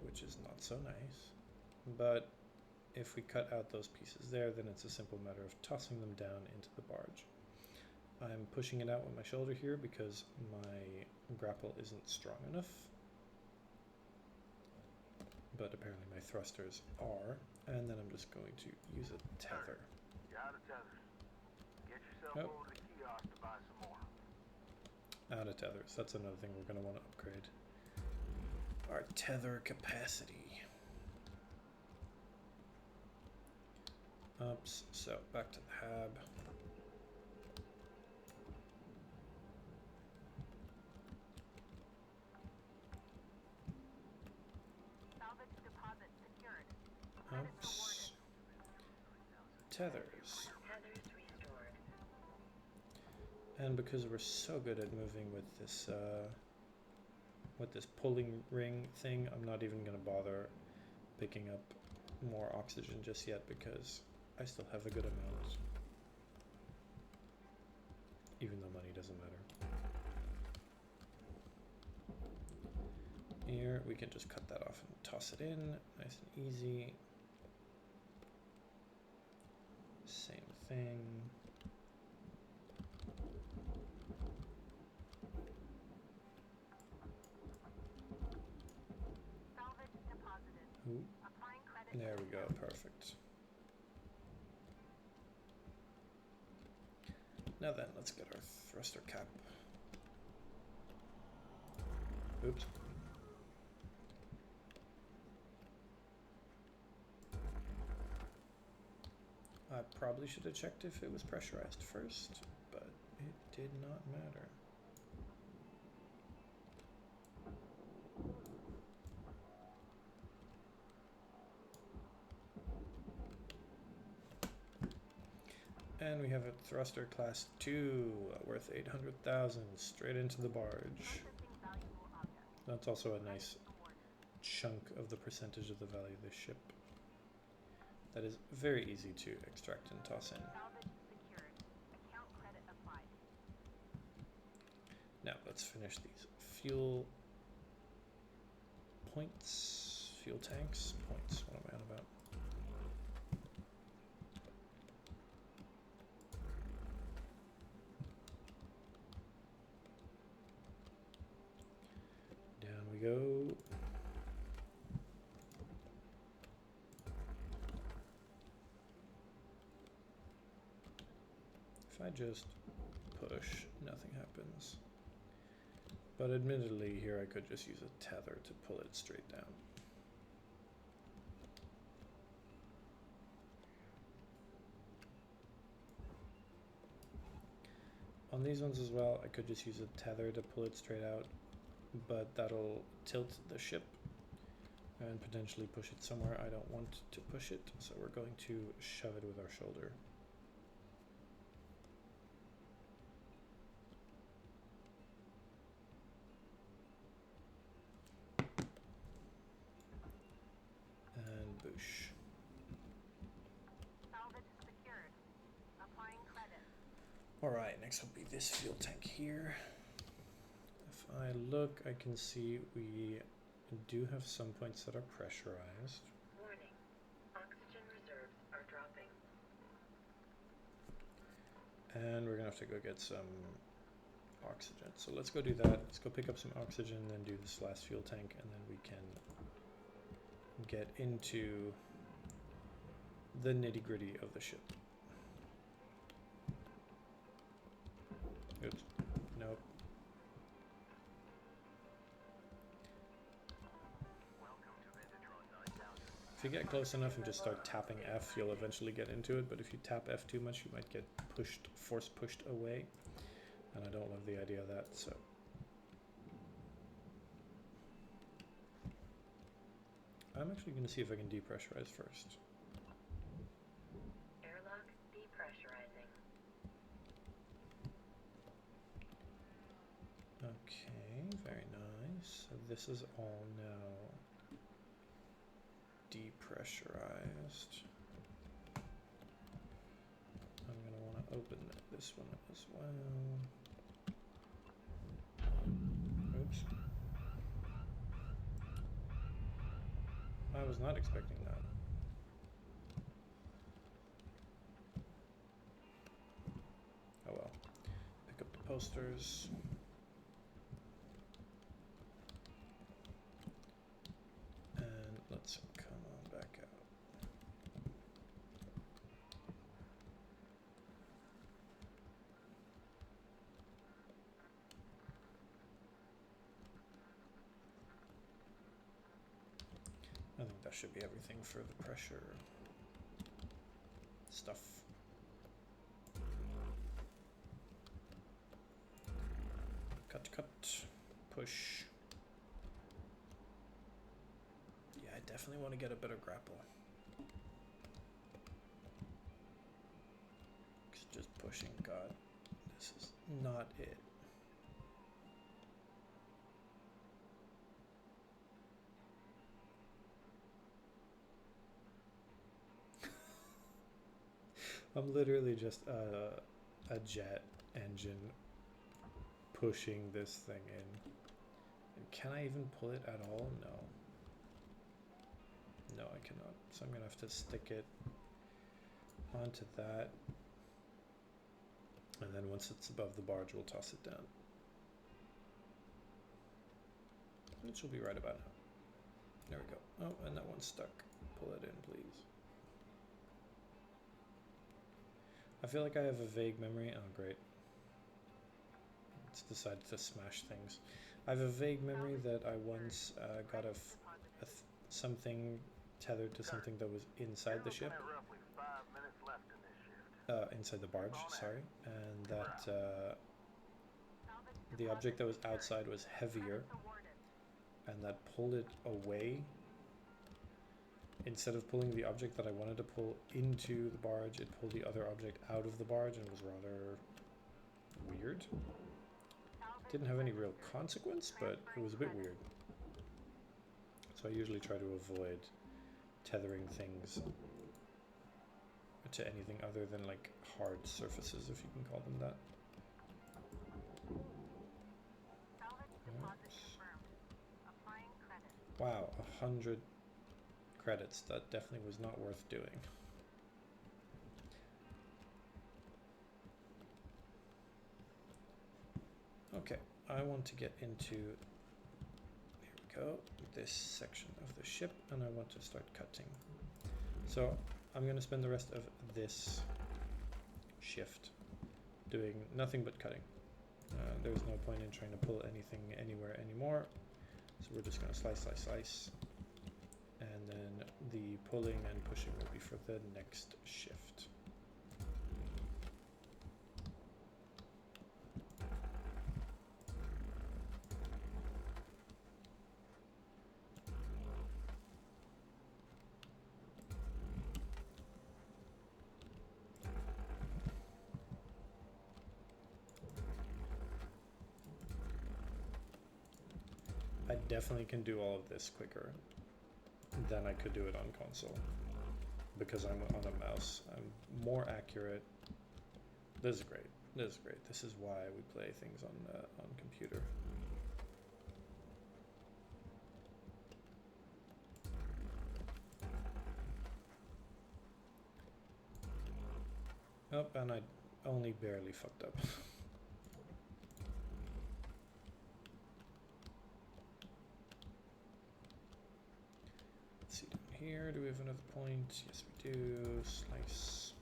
which is not so nice. But if we cut out those pieces there, then it's a simple matter of tossing them down into the barge. I'm pushing it out with my shoulder here because my grapple isn't strong enough, but apparently my thrusters are, and then I'm just going to use a tether. You out of tethers. Get yourself Yep. over to the kiosk to buy some more. Out of tethers, that's another thing we're going to want to upgrade. Our tether capacity. Oops, so back to the hab. Salvage deposit secured. Credit Oops. rewarded. Tethers. Tethers restored. And because we're so good at moving with this pulling ring thing, I'm not even going to bother picking up more oxygen just yet because I still have a good amount, even though money doesn't matter. Here we can just cut that off and toss it in, nice and easy. Same thing. Salvage deposited. Ooh, Applying credit. there we go, perfect. Now then, let's get our thruster cap. Oops. I probably should have checked if it was pressurized first, but it did not matter. And we have a thruster class 2 worth 800,000 straight into the barge. Processing valuable object. That's also a nice Awarded. chunk of the percentage of the value of the ship. That is very easy to extract and toss in. Salvage secured. Account credit applied. Now let's finish these fuel points, fuel tanks, points, what am I on about? Down we go. If I just push, nothing happens. But admittedly, here I could just use a tether to pull it straight down. On these ones as well, I could just use a tether to pull it straight out, but that'll tilt the ship and potentially push it somewhere I don't want to push it, so we're going to shove it with our shoulder. And boosh. Salvage secured. Applying credit. Alright, next will be this fuel tank here. If I look, I can see we do have some points that are pressurized. Warning. Oxygen reserves are dropping. And we're gonna have to go get some oxygen. So let's go do that. Let's go pick up some oxygen and then do this last fuel tank, and then we can get into the nitty-gritty of the ship. Oops. Nope. If you get close enough and just start tapping F, you'll eventually get into it, but if you tap F too much, you might get pushed, force pushed away, and I don't love the idea of that, so. I'm actually going to see if I can depressurize first. Airlock depressurizing. Okay, very nice. So this is all now depressurized. open this one up as well. Oops. I was not expecting that. Oh well. Pick up the posters. And let's come on back out. I think that should be everything for the pressure stuff. Cut, cut, push. Yeah, I definitely want to get a better grapple. 'Cause just pushing, God, this is not it. I'm literally just a jet engine pushing this thing in. And can I even pull it at all? No. No, I cannot. So I'm gonna have to stick it onto that. And then once it's above the barge, we'll toss it down. Which will be right about now. There we go. Oh, and that one's stuck. Pull it in, please. I feel like I have a vague memory. Oh, great. It's decided to smash things. I have a vague memory that I once got something tethered to something that was inside the ship. Roughly 5 minutes left in this shift. Inside the barge, sorry. And that the object that was outside was heavier. And that pulled it away. Instead of pulling the object that I wanted to pull into the barge, it pulled the other object out of the barge and was rather weird. Didn't have any real consequence, but it was a bit weird. So I usually try to avoid tethering things to anything other than like hard surfaces, if you can call them that. Wow, 100 credits. That definitely was not worth doing. Okay, I want to get into, here we go, this section of the ship, and I want to start cutting. So I'm going to spend the rest of this shift doing nothing but cutting. There's no point in trying to pull anything anywhere anymore. So we're just going to slice, slice, slice. And then the pulling and pushing will be for the next shift. I definitely can do all of this quicker than I could do it on console because I'm on a mouse. I'm more accurate. This is great. This is great. This is why we play things on computer. Oh, and I only barely fucked up. Here, do we have another point? Yes, we do. Slice.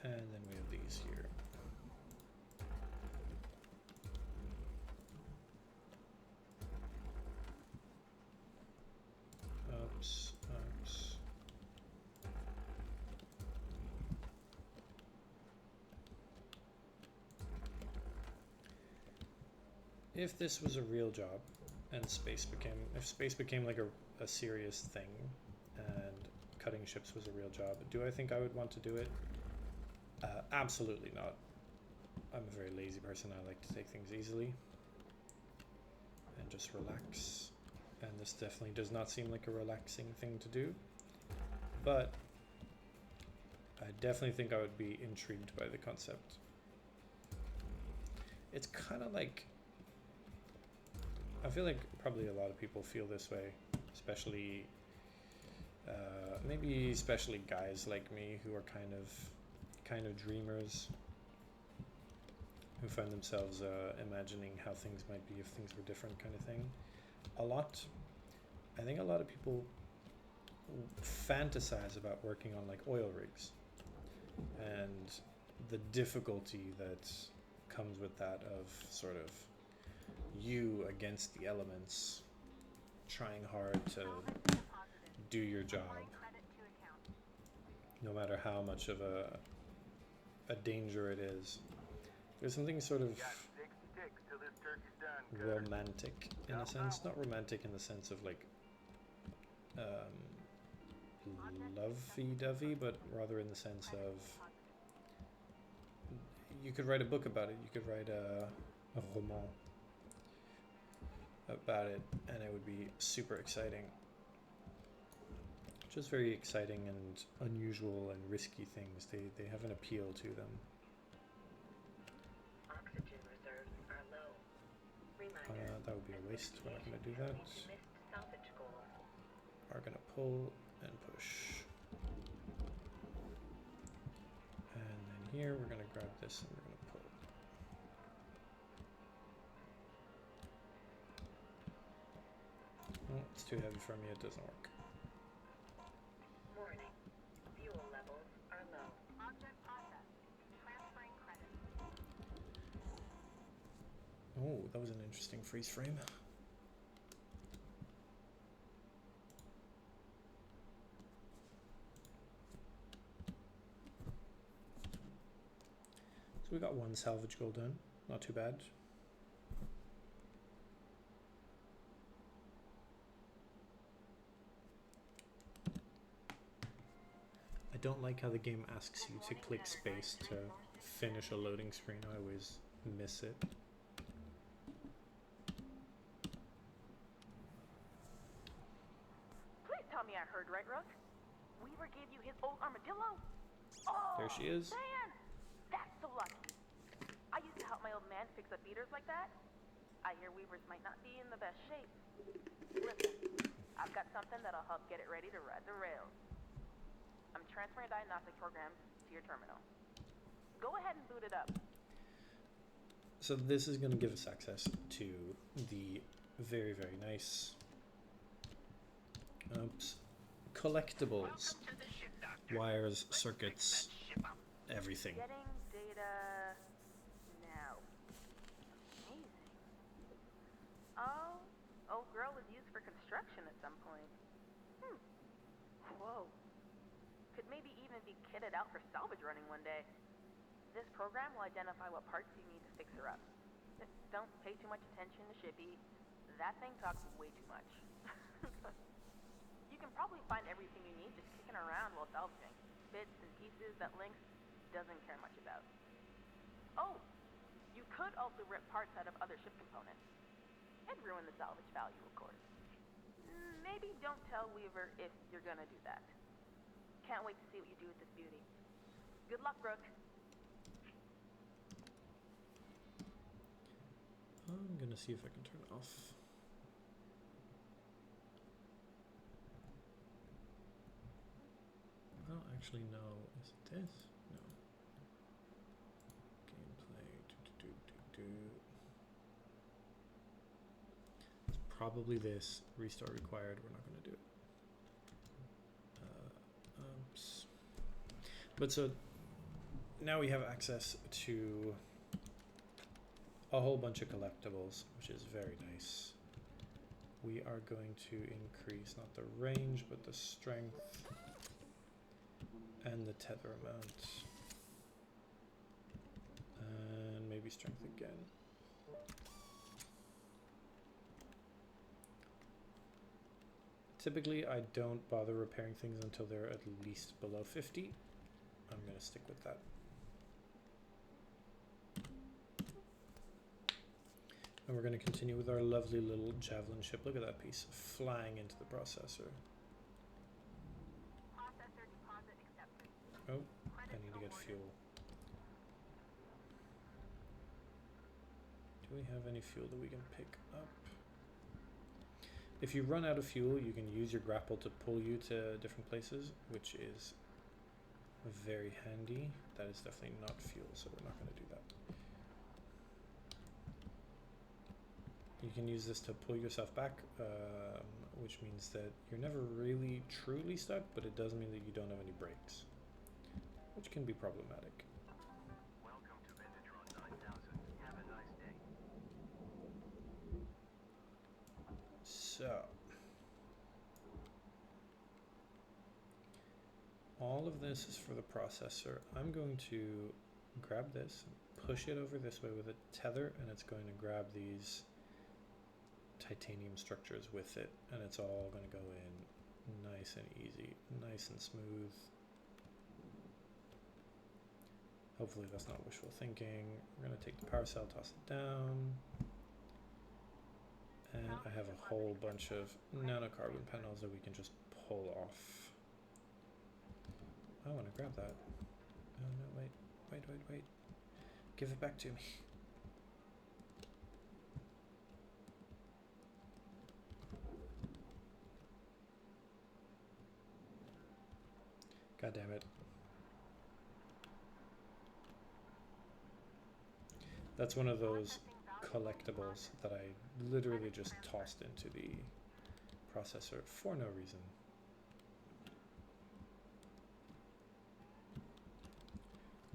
And then we have these here. Oops, oops. If this was a real job and space became like a serious thing and cutting ships was a real job, do I think I would want to do it? Absolutely not. I'm a very lazy person. I like to take things easily and just relax and this definitely does not seem like a relaxing thing to do, but I definitely think I would be intrigued by the concept. It's kind of like, I feel like probably a lot of people feel this way, especially maybe especially guys like me who are kind of dreamers, who find themselves imagining how things might be if things were different, kind of thing. I think a lot of people fantasize about working on like oil rigs and the difficulty that comes with that, of sort of you against the elements, trying hard to do your job, no matter how much of a danger it is. There's something sort of You got 6 sticks till this turkey's done, Cutter. romantic in a sense, not romantic in the sense of like lovey-dovey, but rather in the sense of you could write a book about it, you could write a roman about it, and it would be super exciting. Just very exciting and unusual and risky things. They have an appeal to them. Oxygen reserves are low. Reminder. That would be a waste. We're not going to do that. Missed salvage goals. Are going to pull and push. And then here we're going to grab this and we're going to pull. Oh, it's too heavy for me. It doesn't work. Warning. Fuel levels are low. Object processed. Transferring credit. Oh, that was an interesting freeze frame. So we got one salvage goal done. Not too bad. I don't like how the game asks you to click space to finish a loading screen. I always miss it. Please tell me I heard right, Rook. Weaver gave you his old armadillo? Oh, There she is. man! That's so lucky. I used to help my old man fix up beaters like that. I hear Weavers might not be in the best shape. Listen, I've got something that'll help get it ready to ride the rails. I'm transferring diagnostic programs to your terminal. Go ahead and boot it up. So this is going to give us access to the very, very nice collectibles, wires, circuits, everything. Getting data now. Amazing. Oh, old girl was used for construction at some point. Whoa. Could maybe even be kitted out for salvage running one day. This program will identify what parts you need to fix her up. Don't pay too much attention to Shippy. That thing talks way too much. You can probably find everything you need just kicking around while salvaging. Bits and pieces that Lynx doesn't care much about. Oh, you could also rip parts out of other ship components. And ruin the salvage value, of course. Maybe don't tell Weaver if you're gonna do that. Can't wait to see what you do with this beauty. Good luck, Brooke. I'm gonna see if I can turn it off. I don't actually know. Is it this? No. Gameplay. It's probably this. Restart required. We're not gonna do it. Oops. But so now we have access to a whole bunch of collectibles, which is very nice. We are going to increase not the range, but the strength and the tether amount. And maybe strength again. Typically, I don't bother repairing things until they're at least below 50. I'm going to stick with that. And we're going to continue with our lovely little javelin ship. Look at that piece flying into the processor. Processor deposit accepted. Oh, I need to get fuel. Do we have any fuel that we can pick up? If you run out of fuel, you can use your grapple to pull you to different places, which is very handy. That is definitely not fuel, so we're not going to do that. You can use this to pull yourself back, which means that you're never really truly stuck, but it does mean that you don't have any brakes, which can be problematic. Welcome to Vendatron 9000. Have a nice day. So, all of this is for the processor. I'm going to grab this, push it over this way with a tether, and it's going to grab these titanium structures with it, and it's all going to go in nice and easy, nice and smooth. Hopefully that's not wishful thinking. We're going to take the power cell, toss it down, and I have a whole bunch of nanocarbon panels that we can just pull off. I want to grab that. Oh no, wait. Give it back to me. God damn it. That's one of those collectibles that I literally just tossed into the processor for no reason.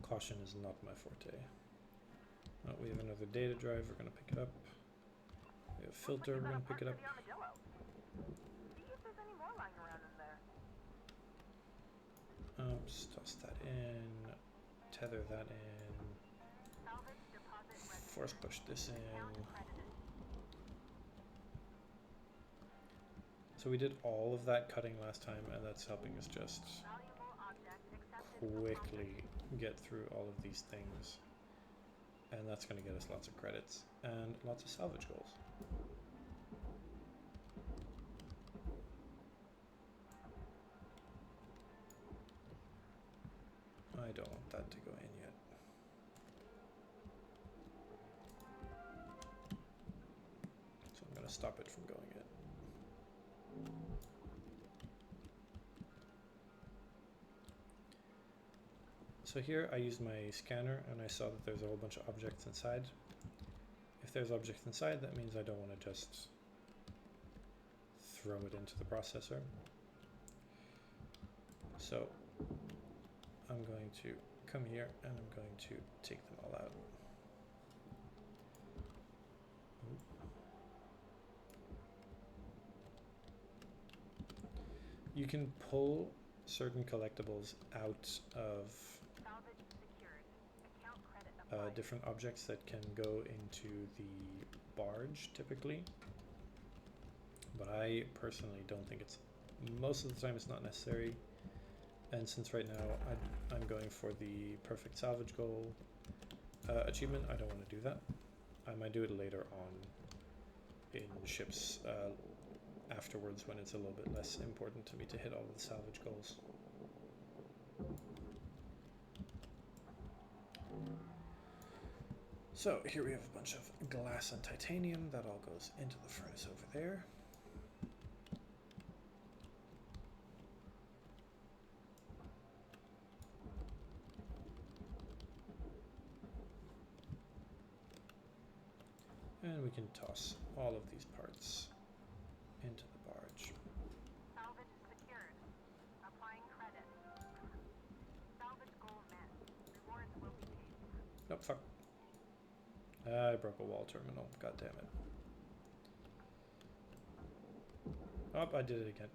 Caution is not my forte. Oh, we have another data drive, we're going to pick it up. We have a filter, we're going to pick it up. See if there's any more lying around in there. Just toss that in, tether that in, Salvage deposit ready. force push this in. Account credited. So we did all of that cutting last time, and that's helping us just Valuable object accepted for quickly get through all of these things. And that's going to get us lots of credits and lots of salvage goals. I don't want that to go in yet. So I'm going to stop it from going in. So here I used my scanner and I saw that there's a whole bunch of objects inside. If there's objects inside, that means I don't want to just throw it into the processor. So I'm going to come here and I'm going to take them all out. You can pull certain collectibles out of salvage secured. Account credit applied. different objects that can go into the barge typically, but I personally don't think it's, most of the time it's not necessary. And since right now I'm going for the perfect salvage goal achievement, I don't want to do that. I might do it later on in ships afterwards when it's a little bit less important to me to hit all of the salvage goals. So here we have a bunch of glass and titanium that all goes into the furnace over there. And we can toss all of these parts into the barge. Salvage secured. Applying credit. Salvage goal met. Rewards will be paid. Oh, fuck. I broke a wall terminal. God damn it. Oh, I did it again.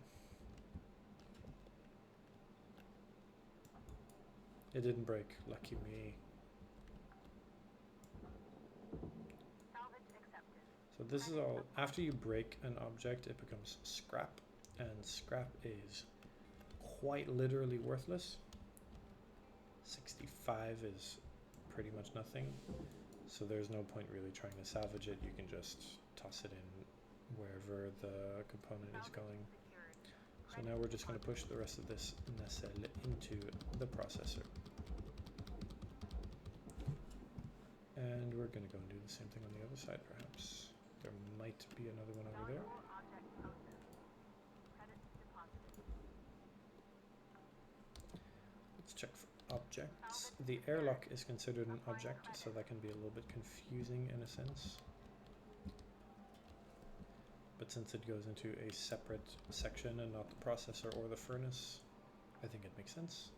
It didn't break. Lucky me. Salvage accepted. So this is all, after you break an object, it becomes scrap, and scrap is quite literally worthless. 65 is pretty much nothing. So there's no point really trying to salvage it. You can just toss it in wherever the component is going. So now we're just going to push the rest of this nacelle into the processor. And we're going to go and do the same thing on the other side, perhaps. There might be another one over there. Let's check for objects. The airlock is considered an object, so that can be a little bit confusing in a sense. But since it goes into a separate section and not the processor or the furnace, I think it makes sense.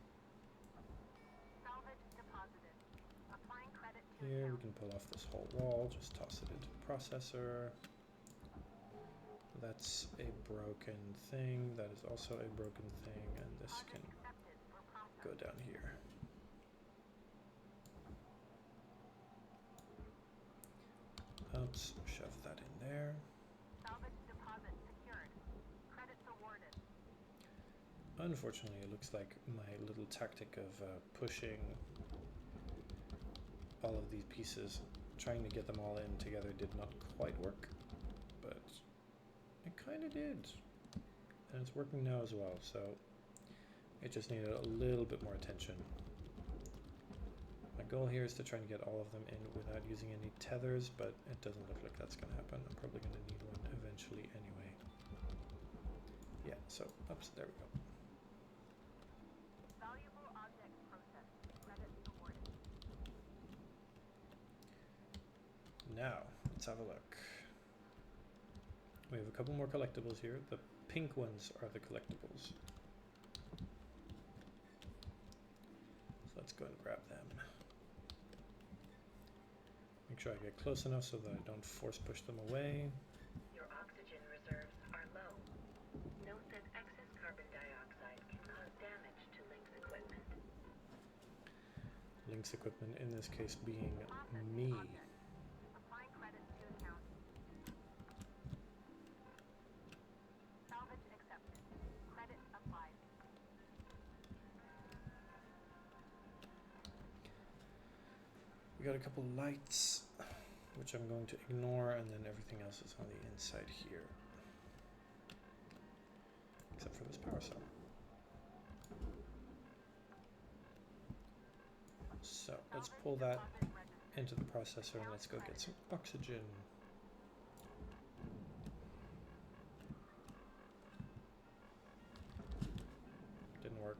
Here we can pull off this whole wall, just toss it into the processor. That's a broken thing, that is also a broken thing, and this can go down here. Oops, shove that in there. Unfortunately, it looks like my little tactic of pushing all of these pieces, trying to get them all in together, did not quite work, but it kind of did. And it's working now as well, so it just needed a little bit more attention. My goal here is to try and get all of them in without using any tethers, but it doesn't look like that's going to happen. I'm probably going to need one eventually anyway. Yeah, so, oops, there we go. Now, let's have a look. We have a couple more collectibles here. The pink ones are the collectibles. So let's go and grab them. Make sure I get close enough so that I don't force push them away. Your oxygen reserves are low. Note that excess carbon dioxide can cause damage to Link's equipment. Link's equipment in this case being me. We got a couple lights, which I'm going to ignore, and then everything else is on the inside here. Except for this power cell. So let's pull that into the processor and let's go get some oxygen. Didn't work.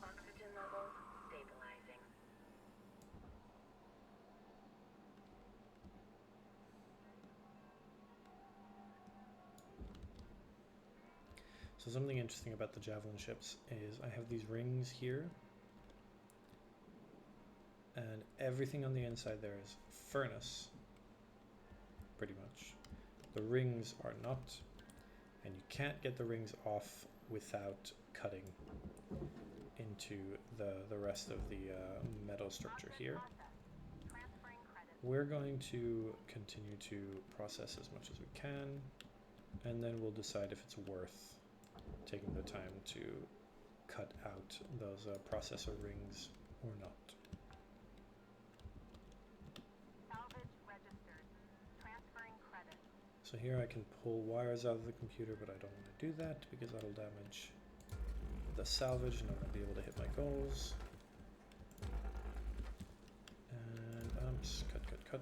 Oxygen levels stabilizing. So something interesting about the Javelin ships is I have these rings here, and everything on the inside there is furnace, pretty much. The rings are not, and you can't get the rings off without cutting into the rest of the metal structure here. We're going to continue to process as much as we can, and then we'll decide if it's worth taking the time to cut out those processor rings or not. So here I can pull wires out of the computer, but I don't want to do that because that'll damage the salvage and I won't be able to hit my goals. And cut, cut, cut.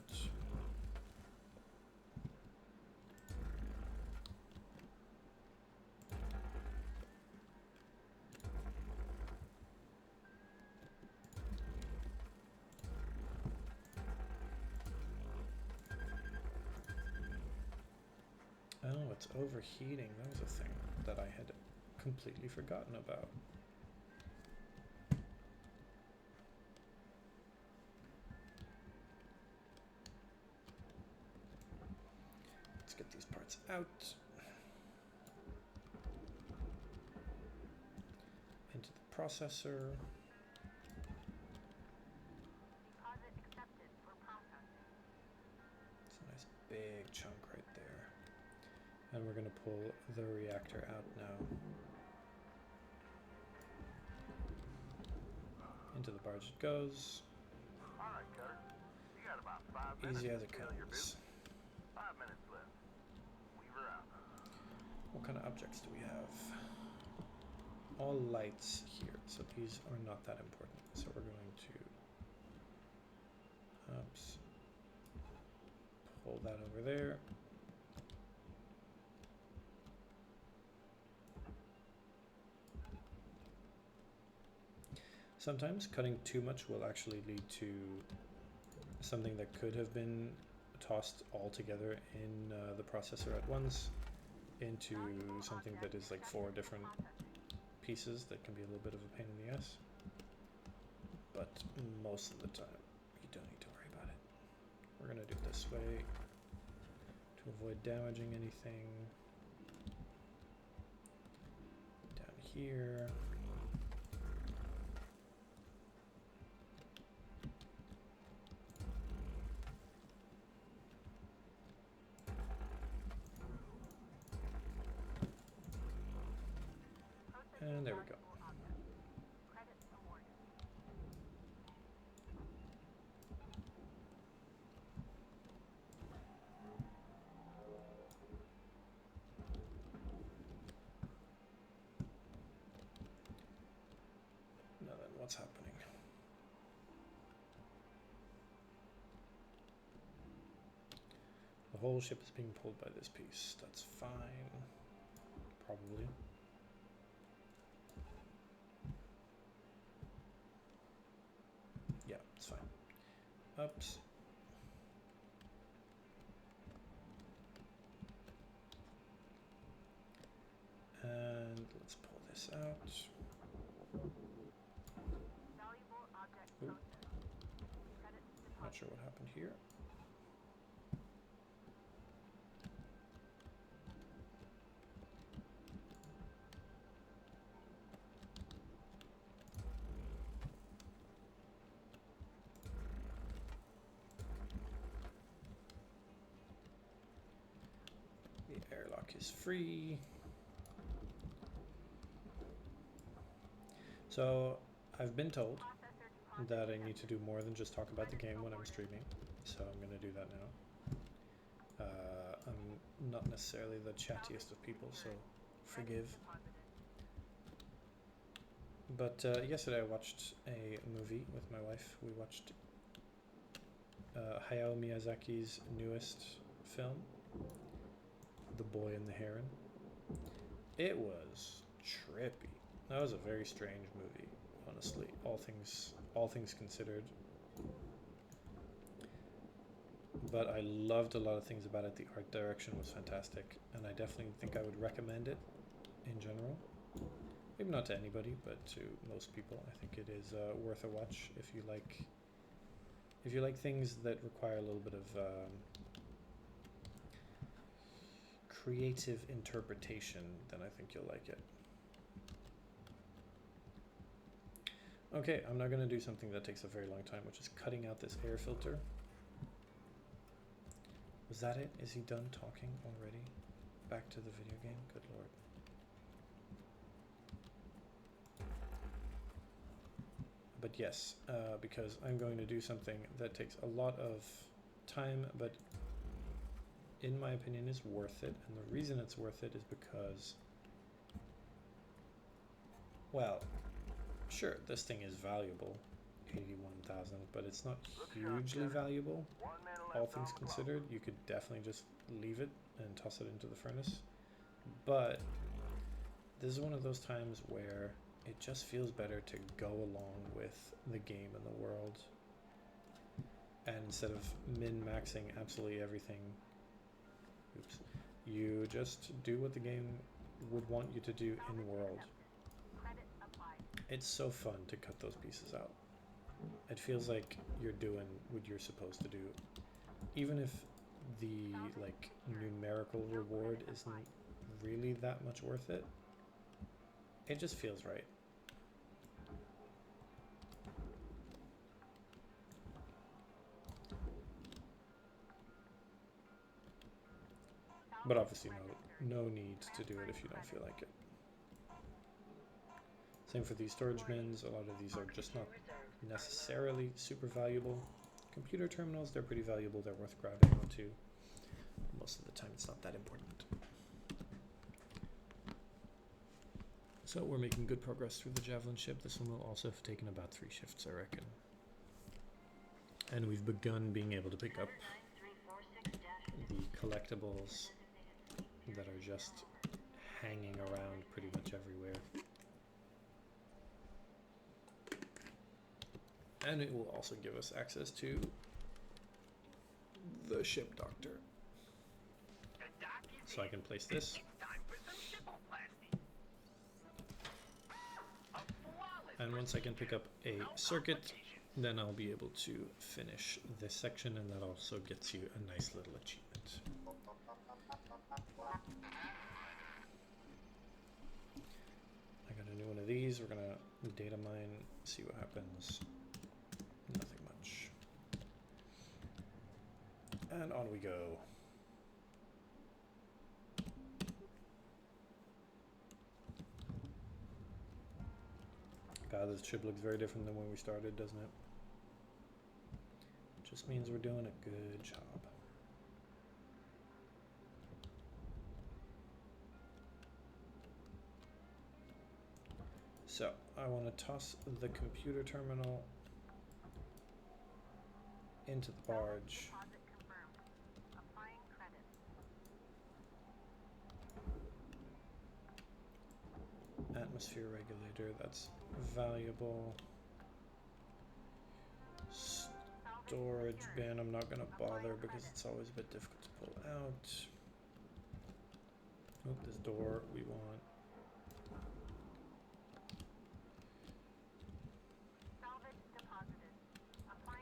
Oh, it's overheating. That was a thing that I had completely forgotten about. Let's get these parts out. Into the processor. It's a nice big chunk right there. And we're going to pull the reactor out now. Into the barge it goes. All right, Cutter. You got about 5 minutes Easy as to it tell your comes. business. 5 minutes left. Weaver out. What kind of objects do we have? All lights here, so these are not that important. So we're going to pull that over there. Sometimes cutting too much will actually lead to something that could have been tossed all together in the processor at once into something that is like 4 different pieces that can be a little bit of a pain in the ass. But most of the time, you don't need to worry about it. We're going to do it this way to avoid damaging anything. Down here. And there we go. Now then, what's happening? The whole ship is being pulled by this piece. That's fine. Probably. Yeah, it's fine. Oops. And let's pull this out. Ooh. Not sure what happened here. The airlock is free. So I've been told that I need to do more than just talk about the game when I'm streaming, so I'm going to do that now. I'm not necessarily the chattiest of people, so forgive. But yesterday I watched a movie with my wife. We watched Hayao Miyazaki's newest film, The Boy and the Heron. It was trippy. That was a very strange movie, honestly. All things considered. But I loved a lot of things about it. The art direction was fantastic, and I definitely think I would recommend it in general. Maybe not to anybody, but to most people. I think it is worth a watch if you like things that require a little bit of creative interpretation. Then I think you'll like it. Okay, I'm now going to do something that takes a very long time, which is cutting out this air filter. Was that it? Is he done talking already? Back to the video game? Good lord. But yes, because I'm going to do something that takes a lot of time, but in my opinion is worth it. And the reason it's worth it is because, well, sure, this thing is valuable, 81,000, but it's not hugely valuable. All things considered, you could definitely just leave it and toss it into the furnace. But this is one of those times where it just feels better to go along with the game and the world. And instead of min-maxing absolutely everything, oops, you just do what the game would want you to do in world. It's so fun to cut those pieces out. It feels like you're doing what you're supposed to do. Even if the like numerical reward isn't really that much worth it, it just feels right. But obviously no need to do it if you don't feel like it. Same for these storage bins. A lot of these are just not necessarily super valuable. Computer terminals, they're pretty valuable, they're worth grabbing onto. Most of the time it's not that important. So we're making good progress through the Javelin ship. This one will also have taken about 3 shifts, I reckon. And we've begun being able to pick up the collectibles that are just hanging around pretty much everywhere. And it will also give us access to the ship doctor. So I can place this. And once I can pick up a circuit, then I'll be able to finish this section, and that also gets you a nice little achievement. I got a new one of these. We're gonna data mine, see what happens. Nothing much. And on we go. God, this ship looks very different than when we started, doesn't it? Just means we're doing a good job. So, I want to toss the computer terminal into the barge. Atmosphere regulator, that's valuable. Storage bin, I'm not going to bother because it's always a bit difficult to pull out. Oh, this door we want.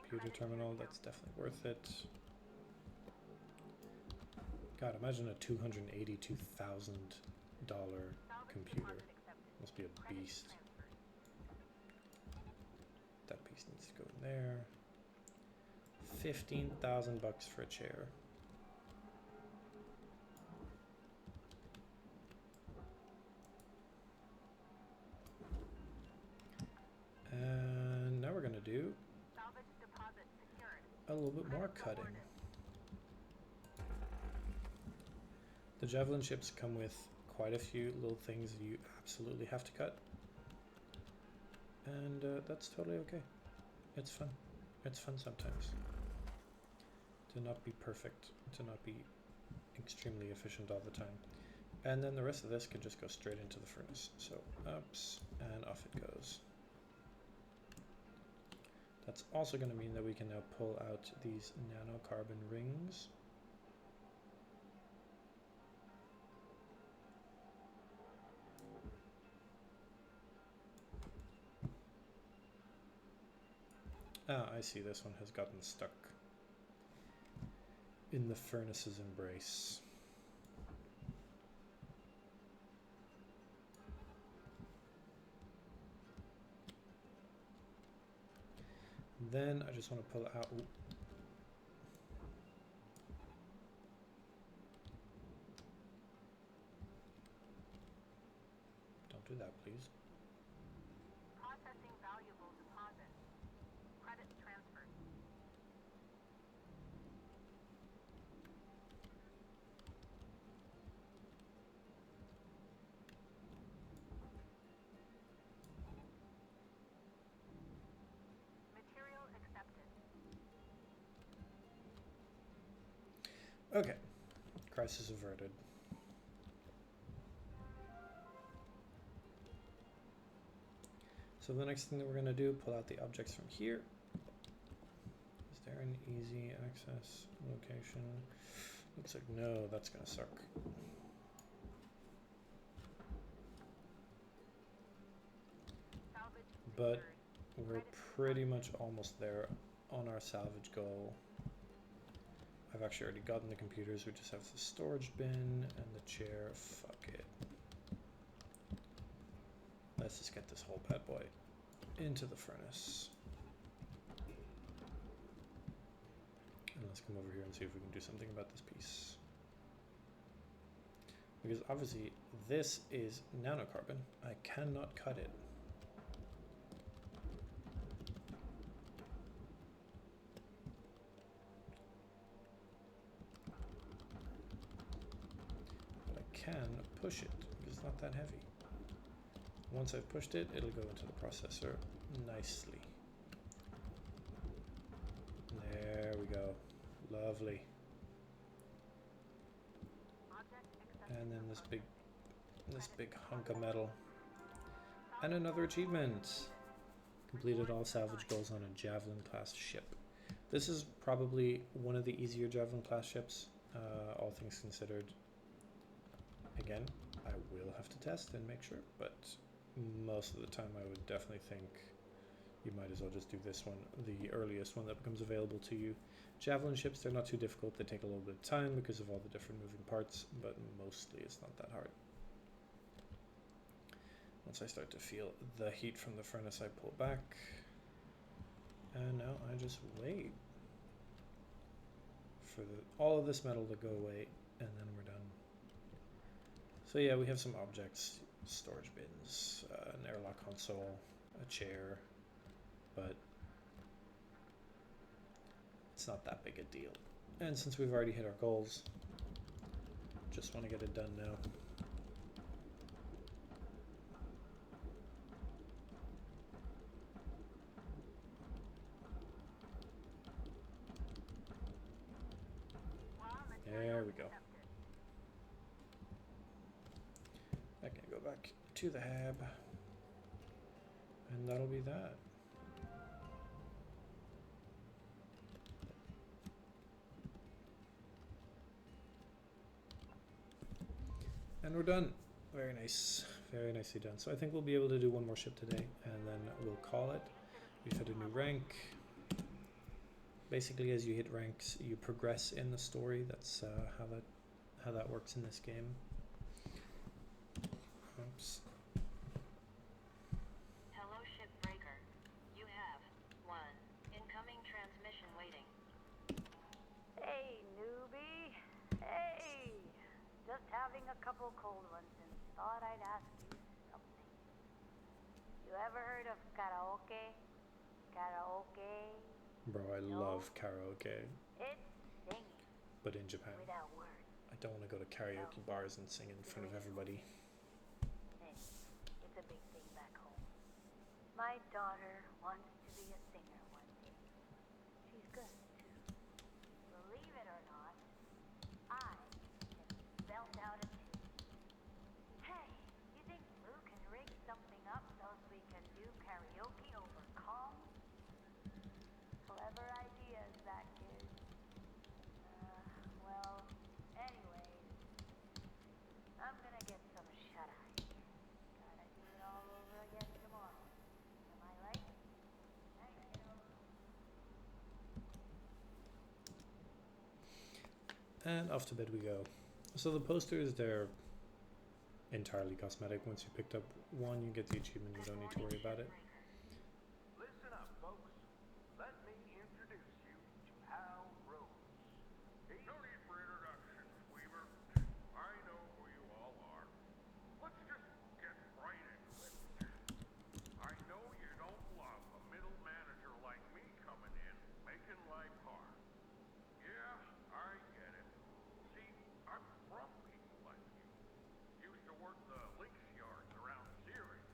Computer terminal, that's definitely worth it. God, imagine a $282,000 computer. Must be a beast. That piece needs to go in there. 15,000 bucks for a chair. And now we're gonna do a little bit more cutting. The Javelin ships come with quite a few little things you absolutely have to cut. And that's totally okay. It's fun. It's fun sometimes. To not be perfect, to not be extremely efficient all the time. And then the rest of this can just go straight into the furnace. So ups and off it goes. That's also going to mean that we can now pull out these nanocarbon rings. Ah, I see, this one has gotten stuck in the furnace's embrace. Then I just want to pull it out. Ooh. Don't do that, please. Processing valuable deposit. Credits transferred. Material accepted. Okay, crisis averted. So the next thing that we're going to do, pull out the objects from here. Is there an easy access location? Looks like no, that's going to suck. But we're pretty much almost there on our salvage goal. I've actually already gotten the computers, we just have the storage bin and the chair. Fuck it. Let's just get this whole bad boy into the furnace. And let's come over here and see if we can do something about this piece. Because obviously this is nanocarbon. I cannot cut it. can push it, because it's not that heavy. Once I've pushed it, it'll go into the processor nicely. There we go. Lovely. And then this big hunk of metal. And another achievement. Completed all salvage goals on a Javelin class ship. This is probably one of the easier Javelin class ships, all things considered. Again, I will have to test and make sure, but most of the time I would definitely think you might as well just do this one, the earliest one that becomes available to you. Javelin ships, they're not too difficult. They take a little bit of time because of all the different moving parts, but mostly it's not that hard. Once I start to feel the heat from the furnace, I pull back. And now I just wait for all of this metal to go away, and then we're done. So yeah, we have some objects, storage bins, an airlock console, a chair, but it's not that big a deal. And since we've already hit our goals, just want to get it done now. There we go. I can go back to the hab, and that'll be that. And we're done. Very nice. Very nicely done. So I think we'll be able to do one more ship today, and then we'll call it. We've hit a new rank. Basically, as you hit ranks, you progress in the story. That's how that works in this game. Oops. Hello, shipbreaker. You have one incoming transmission waiting. Hey, newbie. Hey. Just having a couple cold ones and thought I'd ask you something. You ever heard of karaoke? Karaoke? Bro, I love karaoke, It's singing but in Japan. without words. I don't want to go to karaoke bars and sing in front of everybody. Hey, it's a big thing back home. My daughter wants to be a singer one day. She's good, too. Believe it or not, I can belt out a tune. Hey, you think Lou can rig something up so we can do karaoke over calls? Clever ideas, that kid. Well, anyways, I'm gonna get some shut-eye. Gotta do it all over again tomorrow. Am I right? Thanks, kiddo. And off to bed we go. So the posters, they're entirely cosmetic. Once you picked up one, you get the achievement. You don't need to worry about it. Listen up, folks. Let me introduce you to Hal Rose. No need for introductions, Weaver. I know who you all are. Let's just get right into it. I know you don't love a middle manager like me coming in, making life hard. Yeah, I get it. See, I'm from people like you. Used to work the links yards around Ceres.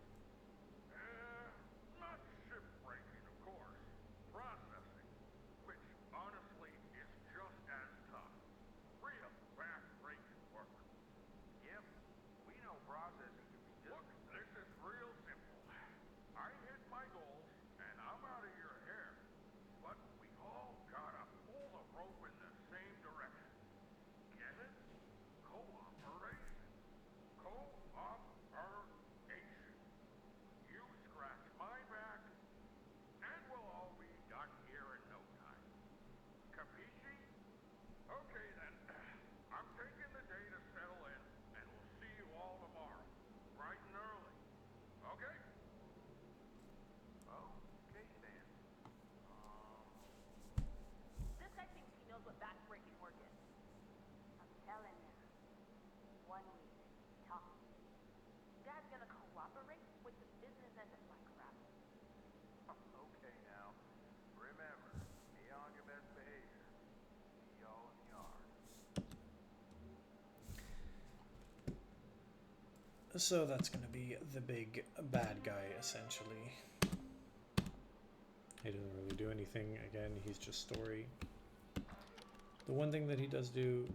So that's going to be the big bad guy, essentially. He doesn't really do anything. Again, he's just story. The one thing that he does do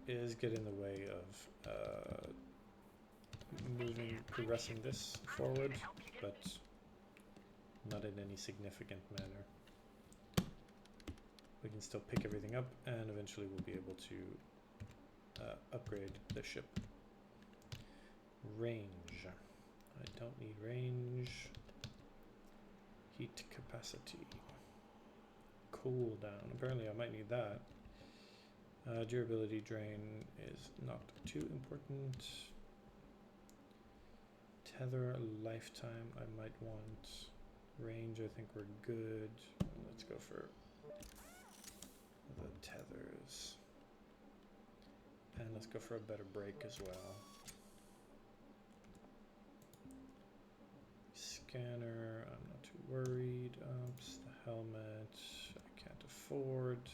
is get in the way of progressing this forward, but not in any significant manner. We can still pick everything up, and eventually we'll be able to upgrade the ship. Range. I don't need range. Heat capacity. Cooldown. Apparently I might need that. Durability drain is not too important. Tether lifetime I might want. Range I think we're good. Let's go for the tethers. And let's go for a better break as well. Scanner, I'm not too worried. The helmet, I can't afford.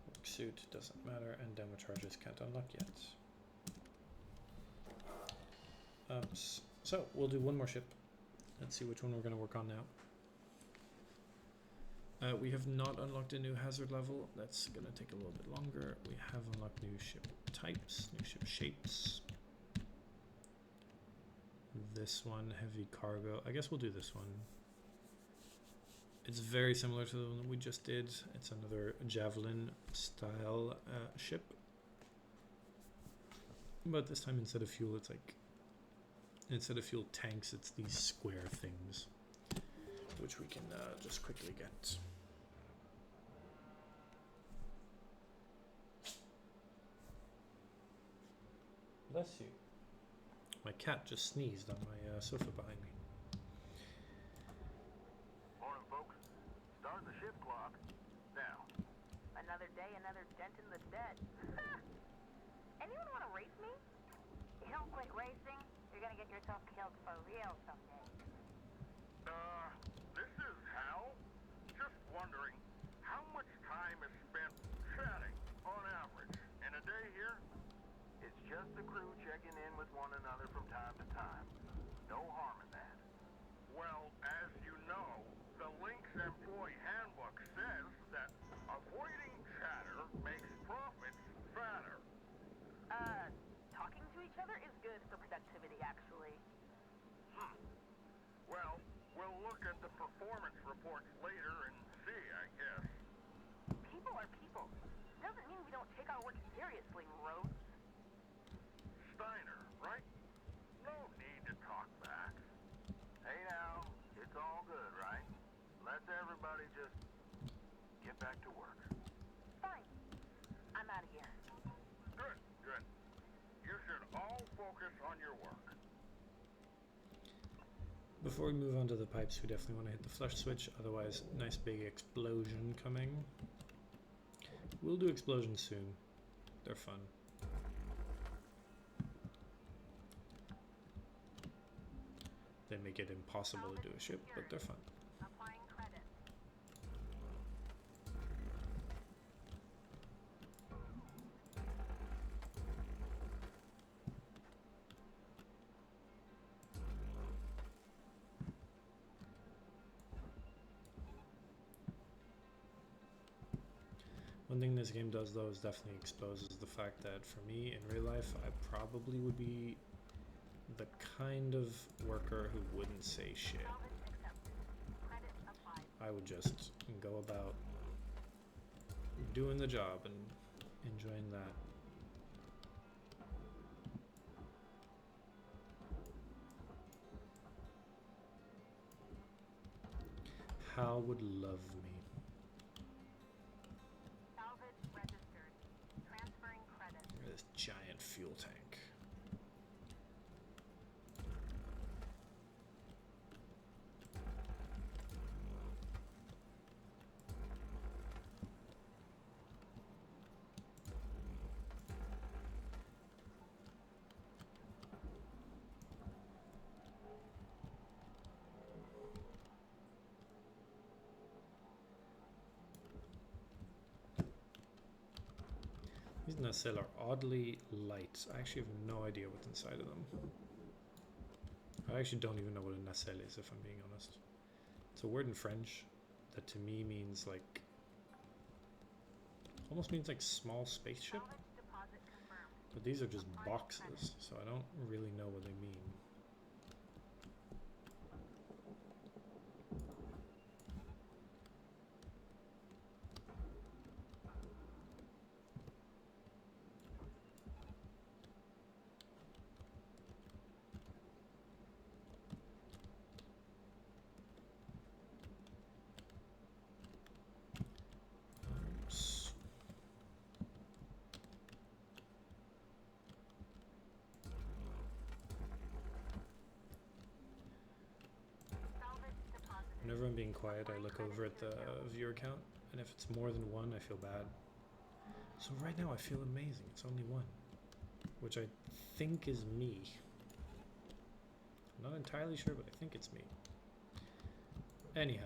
Work suit doesn't matter, and demo charges can't unlock yet. So we'll do one more ship. Let's see which one we're going to work on now. We have not unlocked a new hazard level. That's going to take a little bit longer. We have unlocked new ship types, new ship shapes. This one, heavy cargo. I guess we'll do this one. It's very similar to the one that we just did. It's another javelin style ship. But this time instead of fuel, it's like, instead of fuel tanks, it's these square things, which we can just quickly get. Bless you. My cat just sneezed on my sofa behind me. Morning, folks. Start the ship clock now. Another day, another dent in the debt. Anyone want to race me? You don't quit racing, you're gonna get yourself killed for real someday. This is Hal. Just wondering, how much time is spent chatting on average in a day here? It's just the crew checking in with one another from time to time. No harm in that. Well, as you know, the Link's employee handbook says that avoiding chatter makes profits fatter. Talking to each other is good for productivity, actually. Well, we'll look at the performance reports later and see, I guess. People are people. Doesn't mean we don't take our work seriously, Rose. Steiner, right? No need to talk back. Hey now, it's all good, right? Let's everybody just get back to work. Fine. I'm out of here. Good, good. You should all focus on your work. Before we move on to the pipes, we definitely want to hit the flush switch, otherwise nice big explosion coming. We'll do explosions soon. They're fun. They make it impossible to do a ship, but they're fun. Applying credit. One thing this game does though is definitely exposes the fact that for me in real life I probably would be the kind of worker who wouldn't say shit. Salvage accepted. Credit applied. I would just go about doing the job and enjoying that. Hal would love me. Salvage registered. Transferring credit. This giant fuel tank. These nacelle are oddly light. I actually have no idea what's inside of them. I actually don't even know what a nacelle is, if I'm being honest. It's a word in French that to me means like, almost means like small spaceship. Salvage deposit confirmed. But these are just boxes, so I don't really know what they mean. Whenever I'm being quiet, I look over at the viewer count, and if it's more than one, I feel bad. So right now I feel amazing. It's only one, which I think is me. I'm not entirely sure, but I think it's me. Anyhow.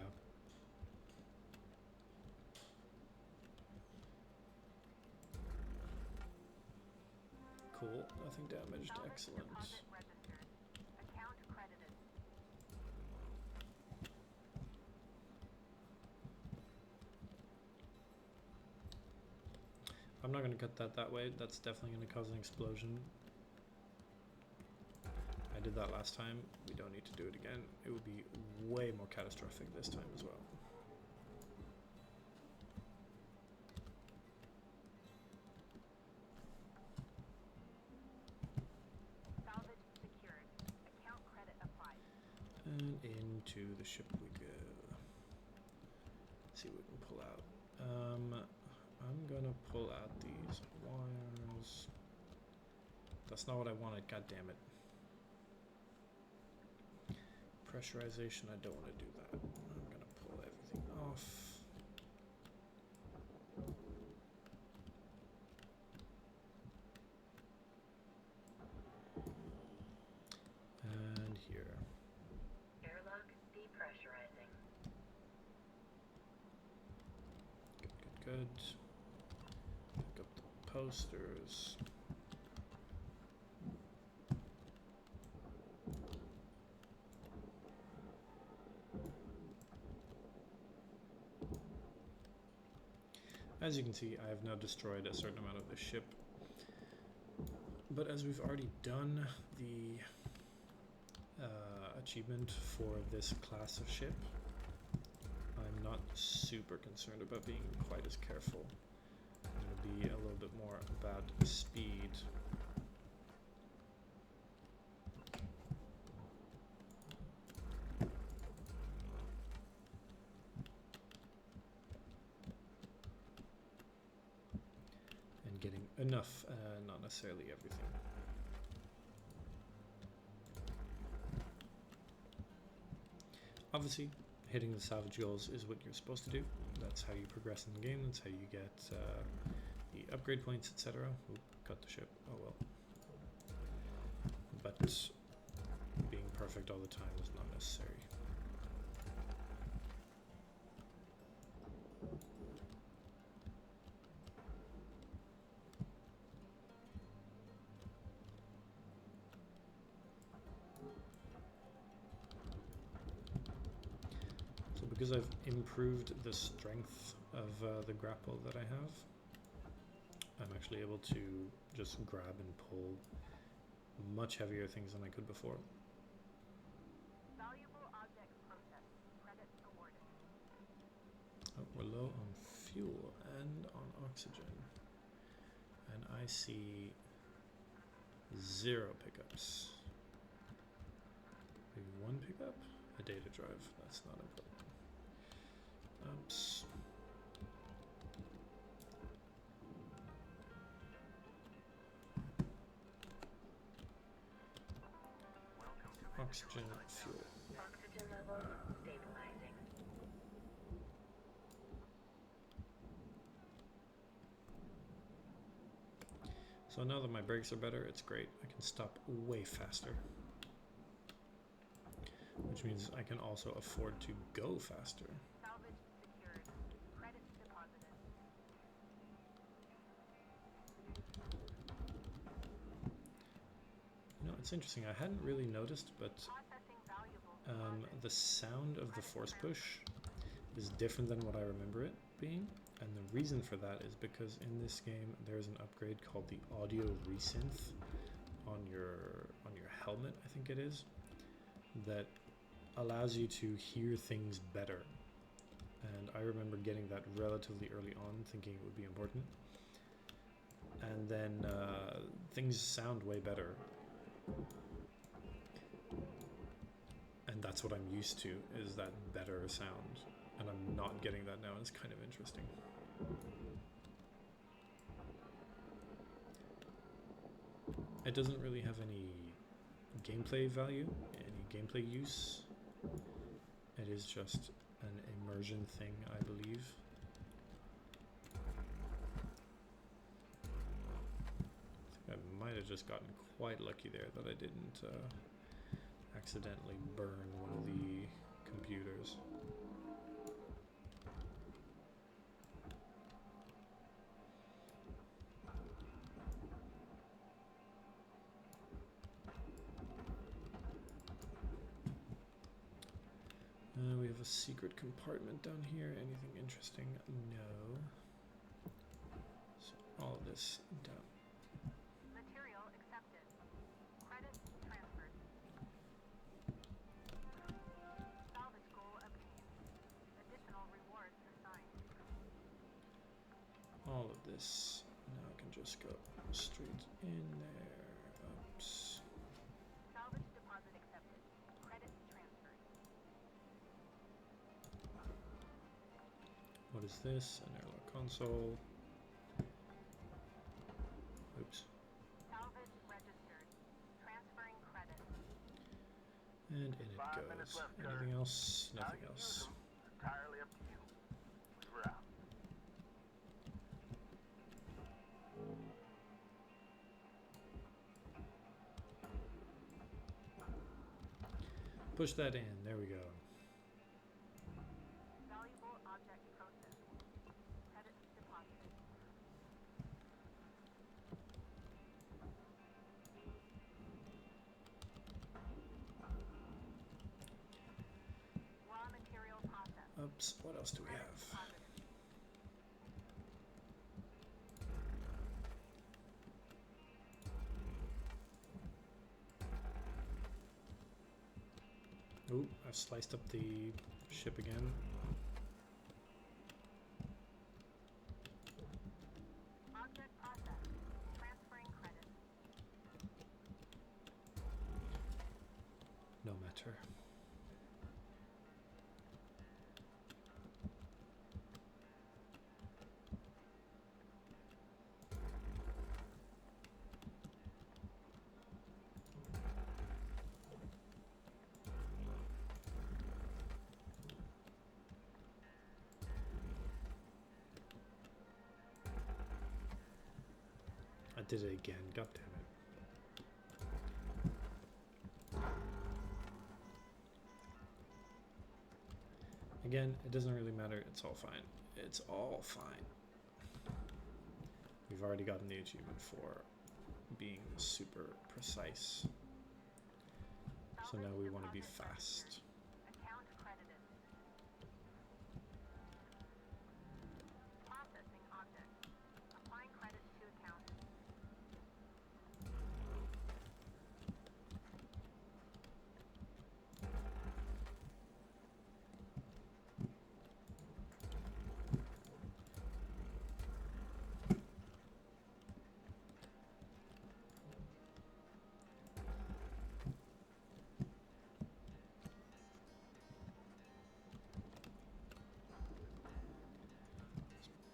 Cool, nothing damaged, excellent. Deposit registered. Account credited. I'm not going to cut that way. That's definitely going to cause an explosion. I did that last time. We don't need to do it again. It would be way more catastrophic this time as well. Salvage secured. Account credit applied. And into the ship we go. Let's see what we can pull out. I'm gonna pull out these wires. That's not what I wanted, god damn it. Pressurization, I don't want to do that. I'm gonna pull everything off. And here. Airlock depressurizing. Good. Pick up the posters. As you can see, I have now destroyed a certain amount of the ship. But as we've already done the achievement for this class of ship, I'm not super concerned about being quite as careful. I'm going to be a little bit more about speed. And getting enough, not necessarily everything. Obviously, hitting the salvage goals is what you're supposed to do. That's how you progress in the game. That's how you get the upgrade points, etc. Oop, cut the ship. Oh well. But being perfect all the time is not necessary. Because I've improved the strength of the grapple that I have, I'm actually able to just grab and pull much heavier things than I could before. Valuable object processed. Credits awarded. Oh, we're low on fuel and on oxygen. And I see 0 pickups. Maybe 1 pickup? A data drive. That's not important. Oops. Oxygen, fuel. Oxygen levels stabilizing. So now that my brakes are better, it's great. I can stop way faster. Which means I can also afford to go faster. Salvage secured. Credits deposited. It's interesting, I hadn't really noticed, but Processing valuable the sound of the force push is different than what I remember it being. And the reason for that is because in this game there's an upgrade called the audio resynth on your helmet, I think it is, that allows you to hear things better. And I remember getting that relatively early on, thinking it would be important. And then things sound way better. And that's what I'm used to, is that better sound. And I'm not getting that now, and it's kind of interesting. It doesn't really have any gameplay value, any gameplay use. It is just an immersion thing, I believe. I think I might have just gotten quite lucky there that I didn't accidentally burn one of the computers. We have a secret compartment down here. Anything interesting? No. So all of this down. material accepted. Credit transferred. Salvage goal obtained. Additional rewards assigned. All of this. Now I can just go straight in there. Oops. Salvage deposit accepted. Credit transferred. What is this? An airlock console. Oops. Salvage registered. Transferring credit. And in it 5 minutes goes. left, Carter. Anything else? How Nothing you use else. 'em, entirely up to you. We're out. Push that in. There we go. Valuable object processed. Credit deposited. Raw material processed. Oops. What else do we Credit have? deposited. Ooh, I've sliced up the ship again. Object processed. Transferring credit. No matter. I did it again. God damn it. Again, it doesn't really matter. It's all fine. It's all fine. We've already gotten the achievement for being super precise. So now we want to be fast. Account credited. Processing object. Applying credit to account.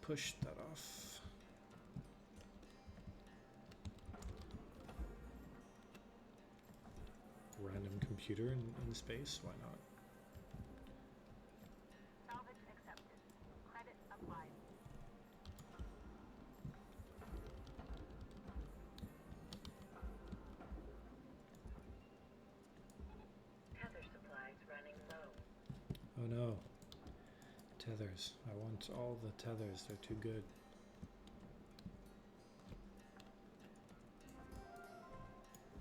Push that off. Random computer in space, why not? Salvage accepted. Credit applied. Tether supplies running low. Oh no. Tethers. I want all the tethers. They're too good.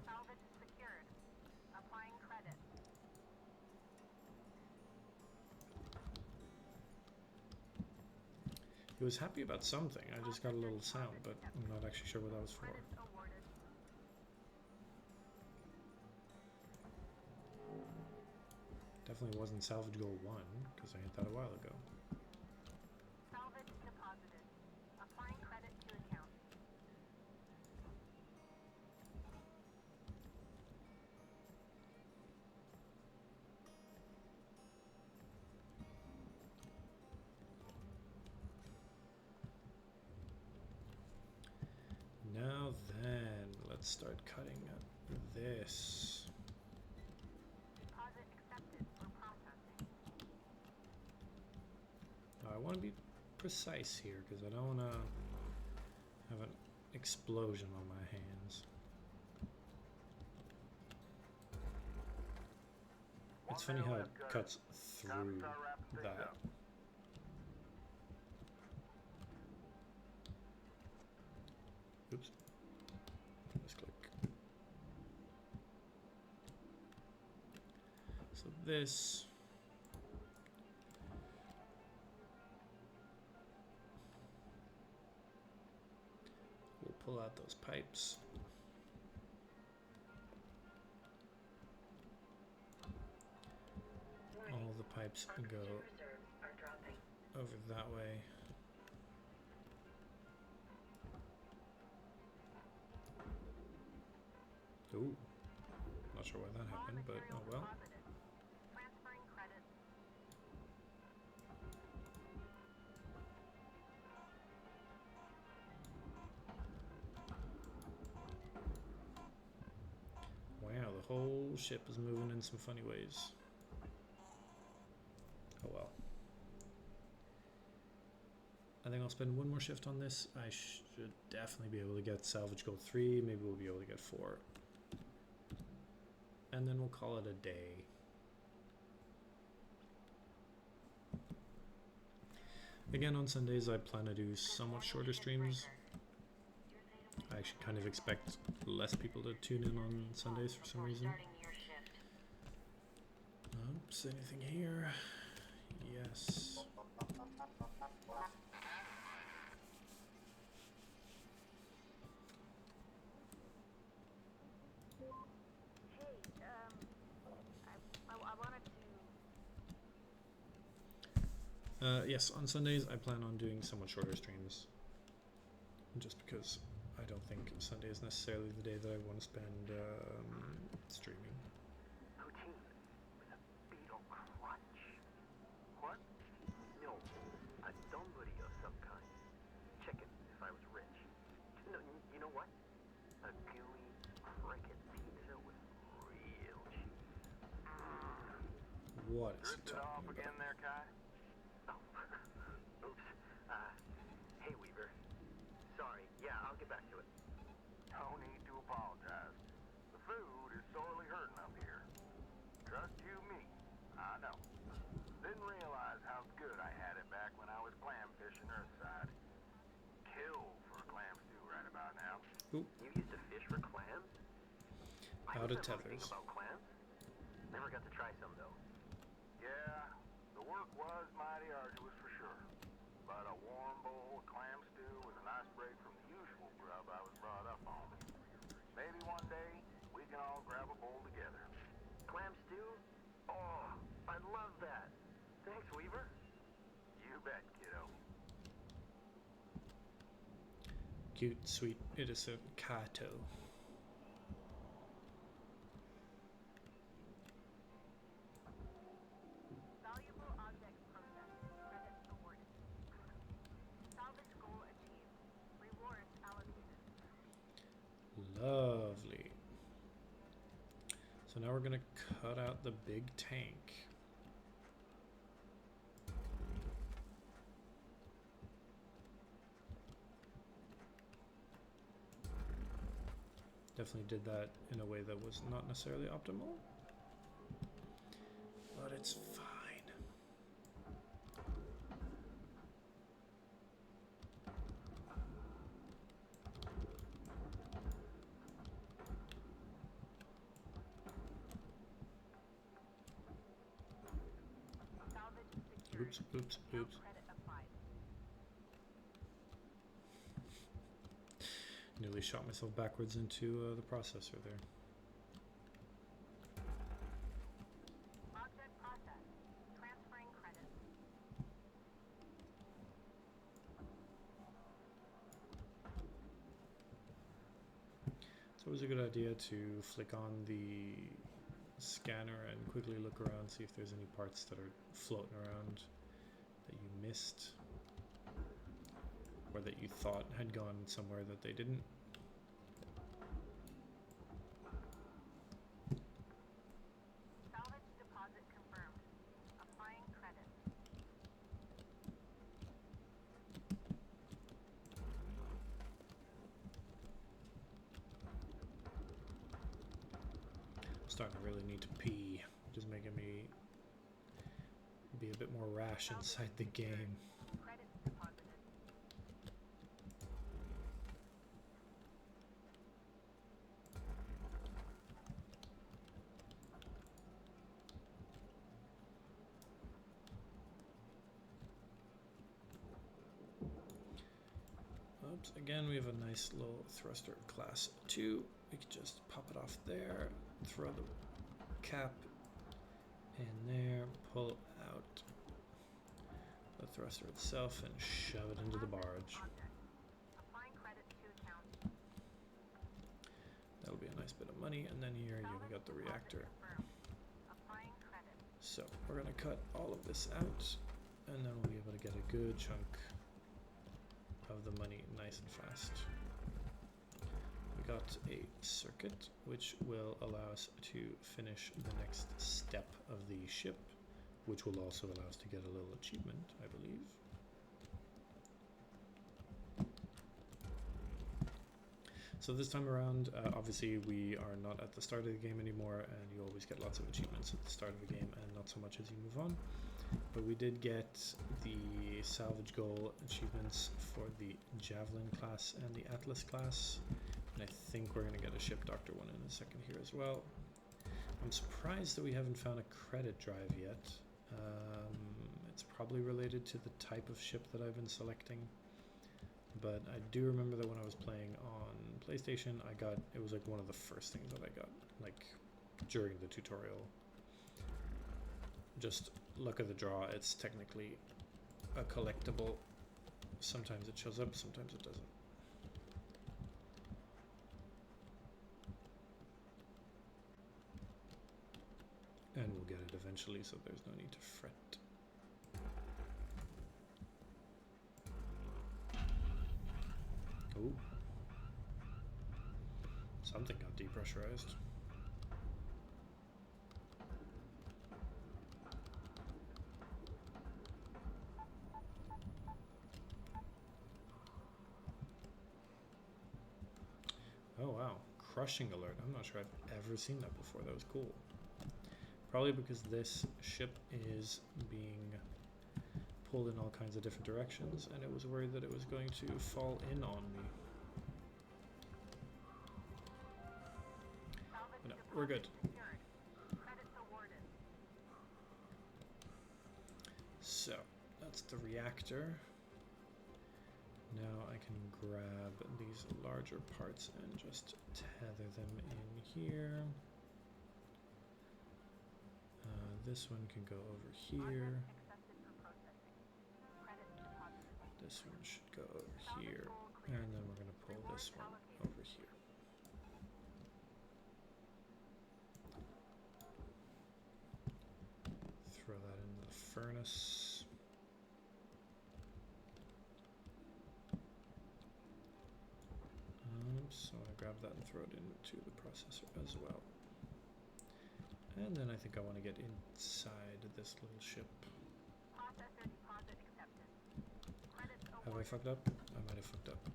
Salvage secured. It was happy about something. I just got a little sound, but I'm not actually sure what that was for. Credits awarded. Definitely wasn't salvage goal 1, because I hit that a while ago. Salvage deposited. Applying credit to account. Now then, let's start cutting this. Deposit accepted for processing. Now, I want to be precise here because I don't want to have an explosion on my hands. It's funny how it cuts through that. Oops. Misclick. So this. We'll pull out those pipes. All the pipes go over that way. Ooh, not sure why that happened, but oh well. Transferring credit. Wow, the whole ship is moving in some funny ways. Oh well. I think I'll spend one more shift on this. I should definitely be able to get salvage goal 3. Maybe we'll be able to get 4. And then we'll call it a day. Again, on Sundays I plan to do somewhat shorter streams. I actually kind of expect less people to tune in on Sundays for some reason. Oops, anything here? Yes. I wanted to. Yes, on Sundays I plan on doing somewhat shorter streams. Just because I don't think Sunday is necessarily the day that I want to spend streaming. Poutine with a beetle crunch. What? No, a donburi of some kind. Chicken, if I was rich. No, you know what? A gooey cricket pizza with real cheese. What is he Drifted talking off about? again there, Kai? Oh, oops. Hey, Weaver. Sorry. Yeah, I'll get back to it. No need to apologize. The food is sorely hurting up here. Trust you me, I know. Didn't realize how good I had it back when I was clam fishing Earthside. Kill for a clam stew right about now. Ooh, You used to fish for clams? out of I was tethers. about clams. Never got to try some, though. Yeah, the work was mighty arduous for sure. But a warm bowl of clam stew was a nice break from the usual grub I was brought up on. Maybe one day we can all grab a bowl together. Clam stew? Oh, I love that. Thanks, Weaver. You bet, kiddo. Cute, sweet, innocent Kato. Valuable object processed. Credits awarded. Salvage goal achieved. Rewards allocated. Lovely. So now we're gonna cut out the big tank. Definitely did that in a way that was not necessarily optimal, but it's fine. Salvage secured. Oops, oops, Account oops. credit applied. nearly shot myself backwards into the processor there. Object processed. Transferring credits. It's always a good idea to flick on the scanner and quickly look around, see if there's any parts that are floating around that you missed, or that you thought had gone somewhere that they didn't. Salvage deposit confirmed. Applying credits. I'm starting to really need to pee, which is making me be a bit more rash inside the game. Credits deposited. Oops, again we have a nice little thruster class 2. We could just pop it off there, throw the cap in there, pull out the thruster itself and shove it into the barge. Applying credits to account. That'll be a nice bit of money, and then here we got the reactor. Applying credits. So we're gonna cut all of this out, and then we'll be able to get a good chunk of the money nice and fast. We got a circuit which will allow us to finish the next step of the ship, which will also allow us to get a little achievement, I believe. So this time around, obviously we are not at the start of the game anymore, and you always get lots of achievements at the start of the game and not so much as you move on. But we did get the salvage goal achievements for the Javelin class and the Atlas class, and I think we're going to get a ship doctor one in a second here as well. I'm surprised that we haven't found a credit drive yet. It's probably related to the type of ship that I've been selecting, but I do remember that when I was playing on PlayStation, it was like one of the first things that I got, like during the tutorial. Just luck of the draw, it's technically a collectible. Sometimes it shows up, sometimes it doesn't. And we'll get it eventually, so there's no need to fret. Oh. Something got depressurized. Oh wow, crushing alert. I'm not sure I've ever seen that before. That was cool. Probably because this ship is being pulled in all kinds of different directions, and it was worried that it was going to fall in on me. But no, we're good. Credits awarded. So, that's the reactor. Now I can grab these larger parts and just tether them in here. This one can go over here. This one should go over here. And then we're going to pull this one over here. Throw that into the furnace. So I grab that and throw it into the processor as well. And then I think I want to get inside this little ship. Processor deposit accepted. Credits Have I awarded. fucked up? I might have fucked up.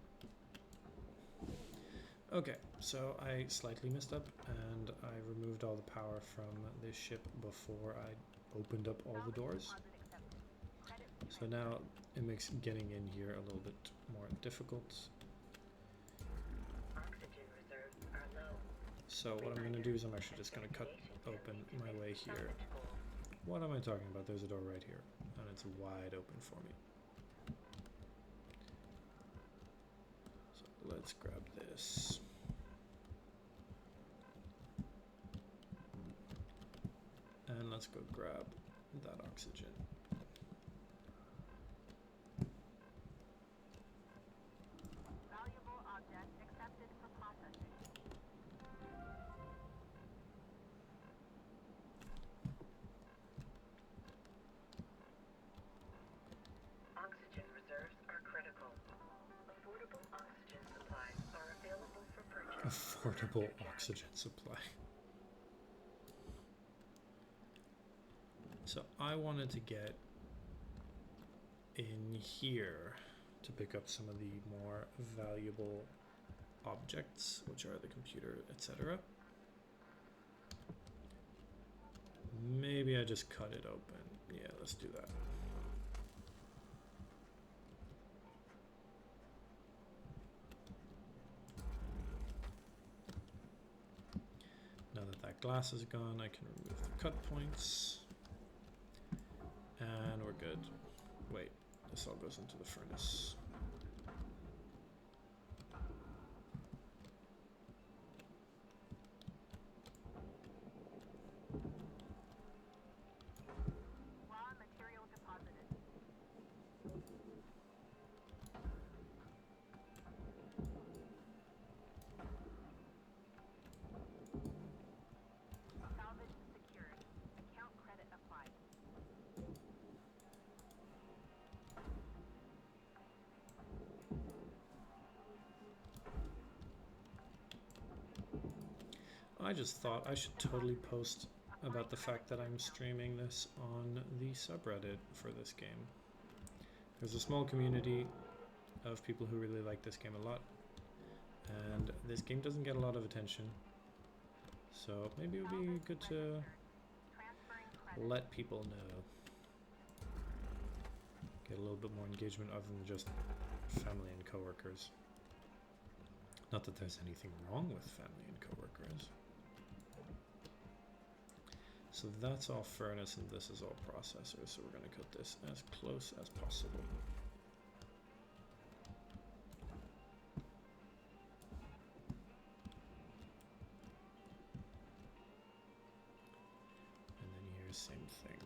Okay, so I slightly messed up and I removed all the power from this ship before I opened up all the doors. Deposit accepted. Credits So now it makes getting in here a little bit more difficult. Oxygen reserves are low. So what I'm going to do is I'm actually just going to cut open my way here. What am I talking about? There's a door right here, and it's wide open for me. So let's grab this. And let's go grab that oxygen. Valuable object accepted for processing. Oxygen reserves are critical. Affordable oxygen supplies are available for purchase. Affordable oxygen supply. So I wanted to get in here to pick up some of the more valuable objects, which are the computer, etc. Maybe I just cut it open. Yeah, let's do that. Now that that glass is gone, I can remove the cut points. And we're good. Wait, this all goes into the furnace. Raw material deposited. Salvage secured. Account credit applied. I just thought I should totally post about the fact that I'm streaming this on the subreddit for this game. There's a small community of people who really like this game a lot, and this game doesn't get a lot of attention, so maybe it would be good to let people know. Get a little bit more engagement other than just family and coworkers. Not that there's anything wrong with family and coworkers. So that's all furnace and this is all processor, so we're going to cut this as close as possible. And then here's same thing.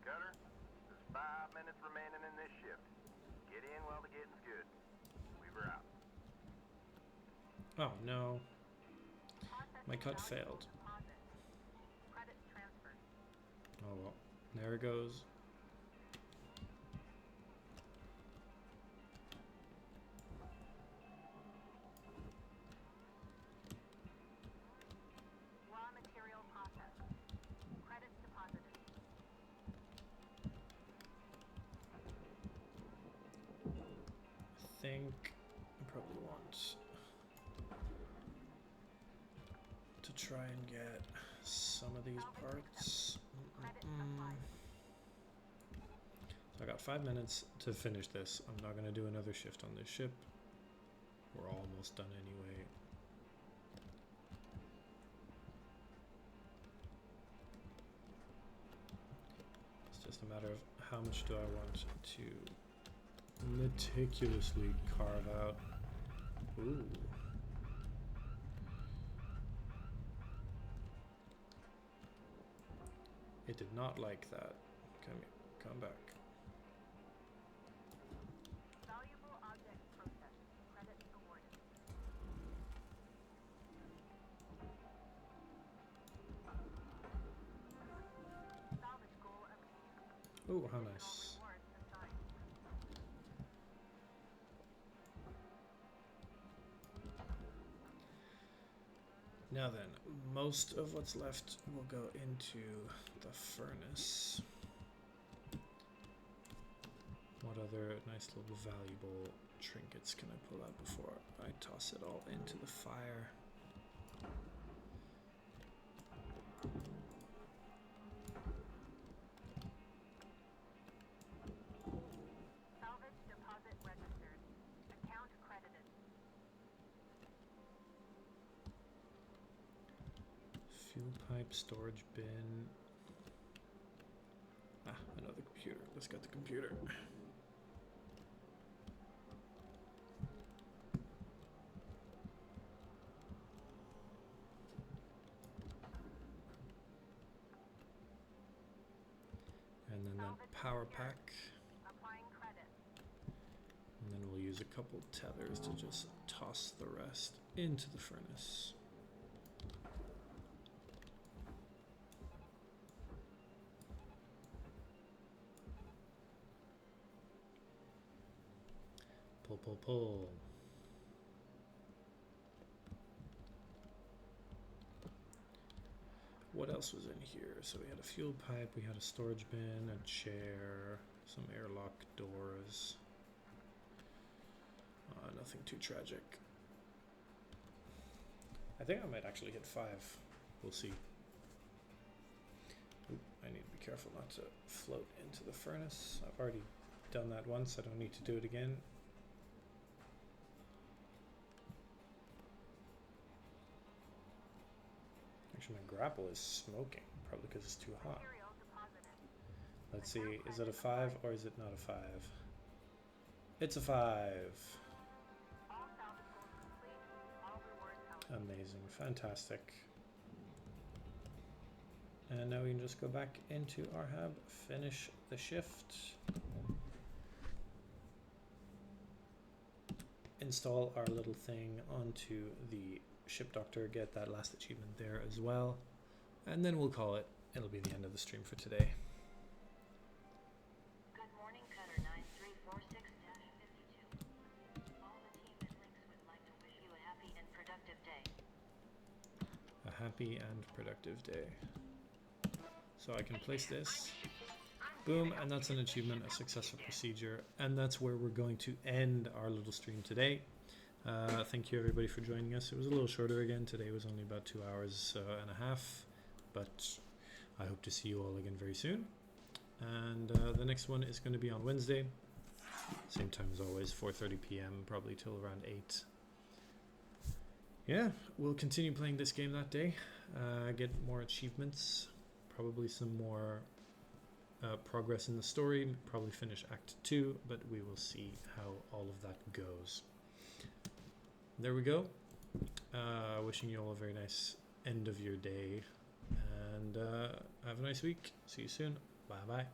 Cutter, there's 5 minutes remaining in this shift. Get in while the getting's good. Weaver out. Oh no, my cut failed. Credits transferred. Oh well, there it goes. Raw material processed. Credits deposited. I think I probably want to try and get some of these parts. So I got 5 minutes to finish this. I'm not going to do another shift on this ship. We're almost done anyway. It's just a matter of how much do I want to meticulously carve out. Ooh. It did not like that. Come back. Valuable object processed. Credits awarded. Salvage goal obtained. Oh, how nice. Rewards assigned. Now then, most of what's left will go into the furnace. What other nice little valuable trinkets can I pull out before I toss it all into the fire? Salvage deposit registered. Account credited. Fuel pipe, storage bin. let's get the computer. And then that power pack. Applying credit. And then we'll use a couple tethers to just toss the rest into the furnace. Pull, pull, pull. What else was in here? So we had a fuel pipe, we had a storage bin, a chair, some airlock doors. Nothing too tragic. I think I might actually hit 5. We'll see. Oop, I need to be careful not to float into the furnace. I've already done that once. I don't need to do it again. Actually, my grapple is smoking, probably because it's too hot. Material deposited. Let's see, is it a 5 or is it not a 5? It's a 5. All salvage goals complete. All rewards eligible. Amazing, fantastic. And now we can just go back into our hub, finish the shift, install our little thing onto the ship doctor, get that last achievement there as well, and then we'll call it. It'll be the end of the stream for today. Good morning, Cutter 9346-52. All the team at Lynx would like to wish you a happy and productive day. A happy and productive day. So I can place this, boom, and that's an achievement, a successful procedure, and that's where we're going to end our little stream today. Thank you everybody for joining us. It was a little shorter again. Today was only about 2 hours and a half, but I hope to see you all again very soon. And the next one is going to be on Wednesday, same time as always, 4:30 p.m. probably till around 8. Yeah, we'll continue playing this game that day, get more achievements, probably some more progress in the story, probably finish Act 2, but we will see how all of that goes. There we go. Wishing you all a very nice end of your day, and have a nice week. See you soon. Bye bye.